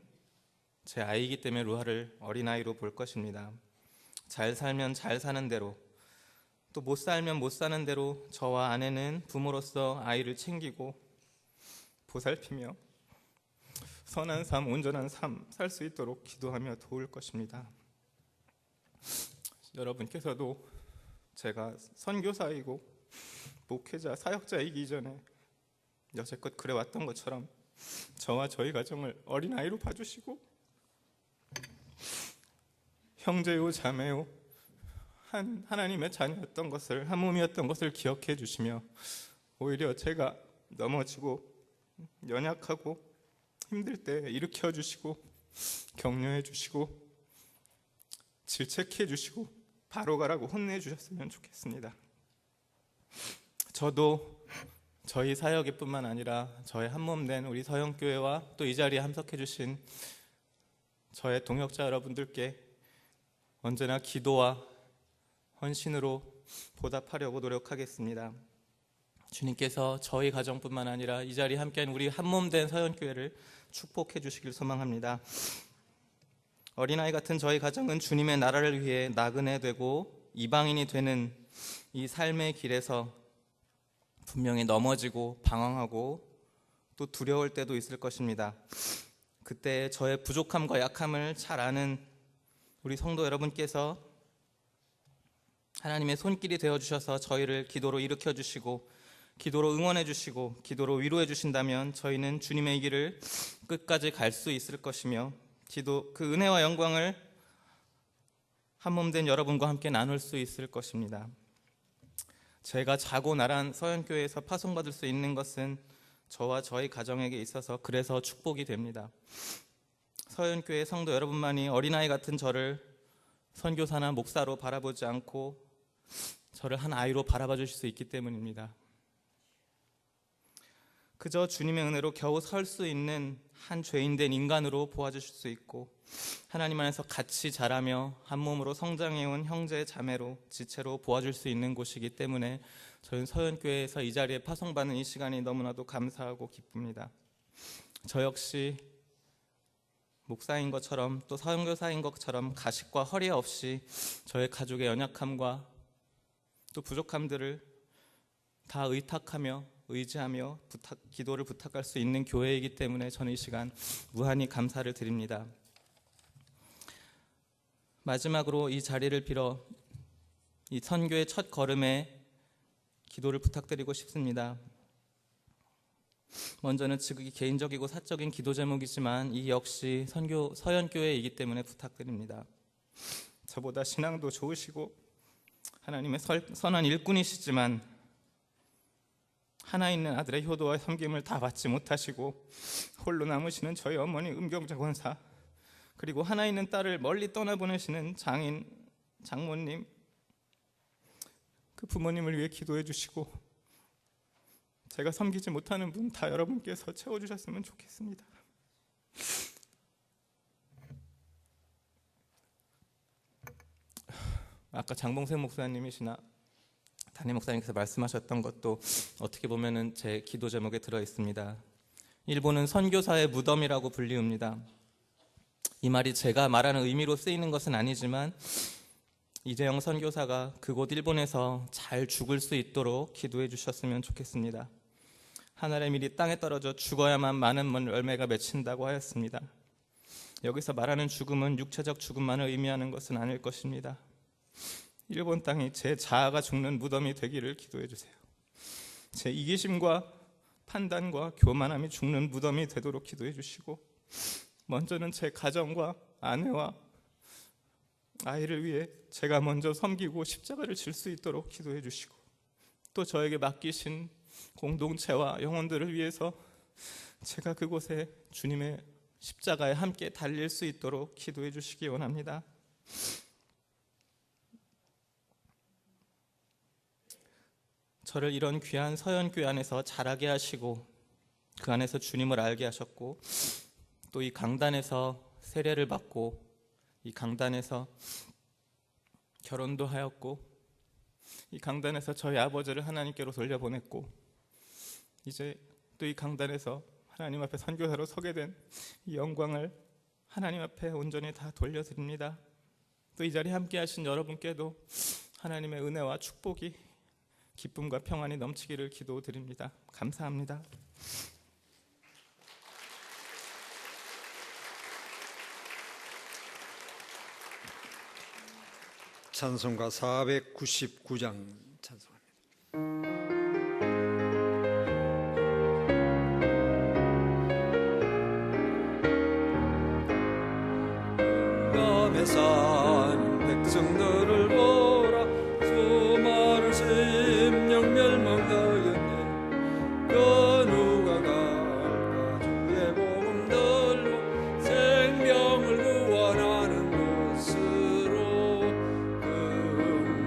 Speaker 9: 제 아이이기 때문에 루하를 어린아이로 볼 것입니다. 잘 살면 잘 사는 대로, 또 못 살면 못 사는 대로 저와 아내는 부모로서 아이를 챙기고 보살피며 선한 삶, 온전한 삶 살 수 있도록 기도하며 도울 것입니다. 여러분께서도 제가 선교사이고 목회자, 사역자이기 이전에 여태껏 그래왔던 것처럼 저와 저희 가정을 어린아이로 봐주시고 형제요 자매요 한 하나님의 자녀였던 것을, 한 몸이었던 것을 기억해 주시며 오히려 제가 넘어지고 연약하고 힘들 때 일으켜 주시고 격려해 주시고 질책해 주시고 바로 가라고 혼내 주셨으면 좋겠습니다. 저도 저희 사역에뿐만 아니라 저의 한몸된 우리 서영교회와 또 이 자리에 함석해 주신 저의 동역자 여러분들께 언제나 기도와 헌신으로 보답하려고 노력하겠습니다. 주님께서 저희 가정뿐만 아니라 이 자리에 함께한 우리 한몸된 서영교회를 축복해 주시길 소망합니다. 어린아이 같은 저희 가정은 주님의 나라를 위해 나그네 되고 이방인이 되는 이 삶의 길에서 분명히 넘어지고 방황하고 또 두려울 때도 있을 것입니다. 그때 저의 부족함과 약함을 잘 아는 우리 성도 여러분께서 하나님의 손길이 되어주셔서 저희를 기도로 일으켜주시고 기도로 응원해주시고 기도로 위로해주신다면 저희는 주님의 길을 끝까지 갈 수 있을 것이며 그 은혜와 영광을 한몸된 여러분과 함께 나눌 수 있을 것입니다. 제가 자고 나란 서현교회에서 파송받을 수 있는 것은 저와 저희 가정에게 있어서 그래서 축복이 됩니다. 서현교회 성도 여러분만이 어린아이 같은 저를 선교사나 목사로 바라보지 않고 저를 한 아이로 바라봐 주실 수 있기 때문입니다. 그저 주님의 은혜로 겨우 설 수 있는 한 죄인된 인간으로 보아주실 수 있고 하나님 안에서 같이 자라며 한 몸으로 성장해온 형제 자매로 지체로 보아줄 수 있는 곳이기 때문에 저희는 서현교회에서 이 자리에 파송받는 이 시간이 너무나도 감사하고 기쁩니다. 저 역시 목사인 것처럼 또 선교사인 것처럼 가식과 허리 없이 저의 가족의 연약함과 또 부족함들을 다 의탁하며 의지하며 기도를 부탁할 수 있는 교회이기 때문에 저는 이 시간 무한히 감사를 드립니다. 마지막으로 이 자리를 빌어 이 선교의 첫 걸음에 기도를 부탁드리고 싶습니다. 먼저는 지극히 개인적이고 사적인 기도 제목이지만 이 역시 서연교회이기 때문에 부탁드립니다. 저보다 신앙도 좋으시고 하나님의 선한 일꾼이시지만 하나 있는 아들의 효도와 섬김을 다 받지 못하시고 홀로 남으시는 저희 어머니 음경자 권사, 그리고 하나 있는 딸을 멀리 떠나보내시는 장모님, 그 부모님을 위해 기도해 주시고 제가 섬기지 못하는 분 다 여러분께서 채워주셨으면 좋겠습니다. 아까 장봉생 목사님이시나 담임 목사님께서 말씀하셨던 것도 어떻게 보면은 제 기도 제목에 들어 있습니다. 일본은 선교사의 무덤이라고 불리웁니다. 이 말이 제가 말하는 의미로 쓰이는 것은 아니지만 이재영 선교사가 그곳 일본에서 잘 죽을 수 있도록 기도해 주셨으면 좋겠습니다. 하늘의 밀이 땅에 떨어져 죽어야만 많은 열매가 맺힌다고 하였습니다. 여기서 말하는 죽음은 육체적 죽음만을 의미하는 것은 아닐 것입니다. 일본 땅이 제 자아가 죽는 무덤이 되기를 기도해 주세요. 제 이기심과 판단과 교만함이 죽는 무덤이 되도록 기도해 주시고, 먼저는 제 가정과 아내와 아이를 위해 제가 먼저 섬기고 십자가를 질 수 있도록 기도해 주시고, 또 저에게 맡기신 공동체와 영혼들을 위해서 제가 그곳에 주님의 십자가에 함께 달릴 수 있도록 기도해 주시기 원합니다. 저를 이런 귀한 서연교회 안에서 자라게 하시고 그 안에서 주님을 알게 하셨고, 또 이 강단에서 세례를 받고 이 강단에서 결혼도 하였고, 이 강단에서 저희 아버지를 하나님께로 돌려보냈고, 이제 또 이 강단에서 하나님 앞에 선교사로 서게 된 이 영광을 하나님 앞에 온전히 다 돌려드립니다. 또 이 자리에 함께 하신 여러분께도 하나님의 은혜와 축복이, 기쁨과 평안이 넘치기를 기도드립니다. 감사합니다.
Speaker 2: 찬송가 499장 찬송합니다.
Speaker 1: 감에 산 백성들을 보라, 수많은 심령 멸망하였네. 그 누가 갈까 주의 복음 들고 생명을 구원하는 곳으로.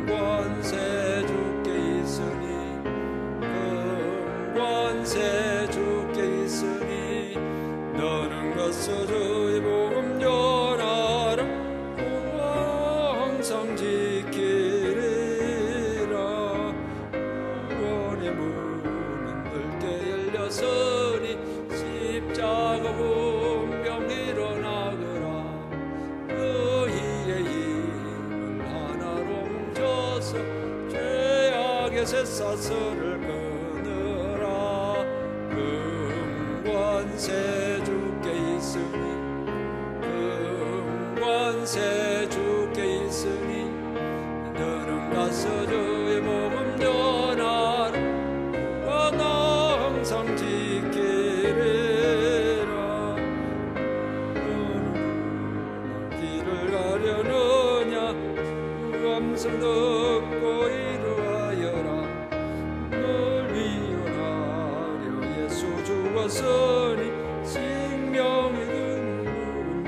Speaker 1: 금관세 주께 있으니, 금관세 주께 있으니, 너는 가서 주의 복음 전하라. 항상 지키리라. 구원의 문은 넓게 열렸으니, 십자가 분명 일어나거라. 너희의 힘을 하나로 뭉쳐서 죄악의 쇠사슬을 끊으라. 금관세 주께 있으니, 금관세 주께 있으니, 너는 가서 주의 복음 전하라. 나 항상 지키리라. 너는 길을 가려느냐, 그 음성 듣고 이루하여라. 널 위하여 예수 죽었으니, 생명이 든 복음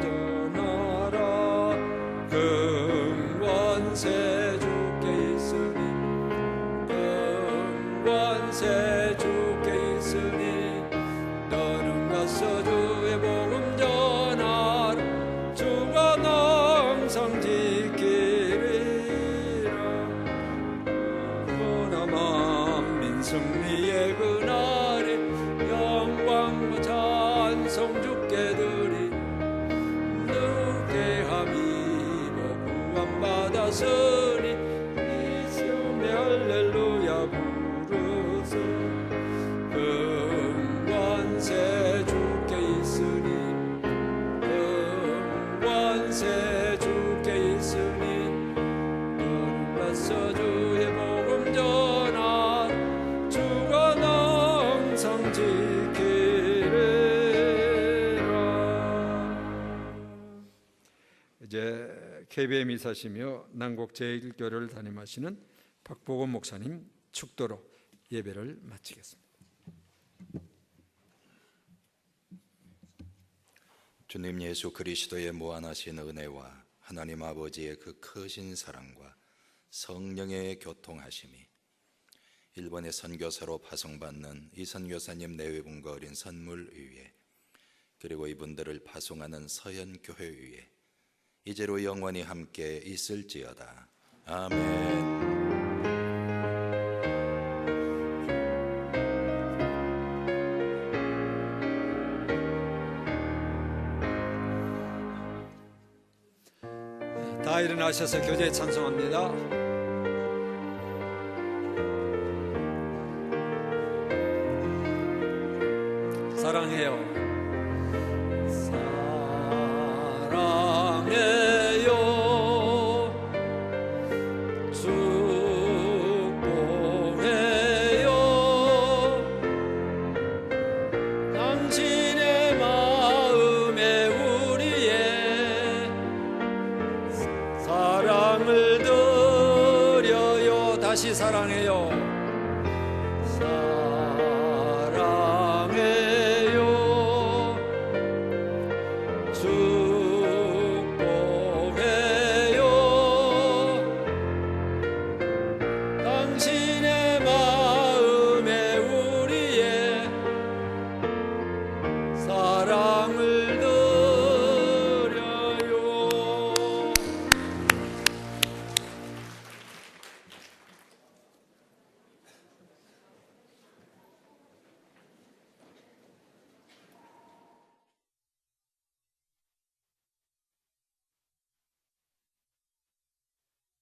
Speaker 1: 전하라. 금관세 주께 있으니,
Speaker 2: 이제 KBM 이사시며 난곡 제1교를 담임하시는 박보건 목사님 축도로 예배를 마치겠습니다.
Speaker 6: 주님 예수 그리스도의 무한하신 은혜와 하나님 아버지의 그 크신 사랑과 성령의 교통하심이 일본의 선교사로 파송받는 이 선교사님 내외분과 어린 선물위에 그리고 이분들을 파송하는 서현교회 위에 이제로 영원히 함께 있을지어다. 아멘.
Speaker 2: 다 일어나셔서 교제에 찬송합니다. 사랑해요. 사랑해요. 축복해요. 당신의 마음에 우리의 사랑을 드려요. 다시 사랑해요.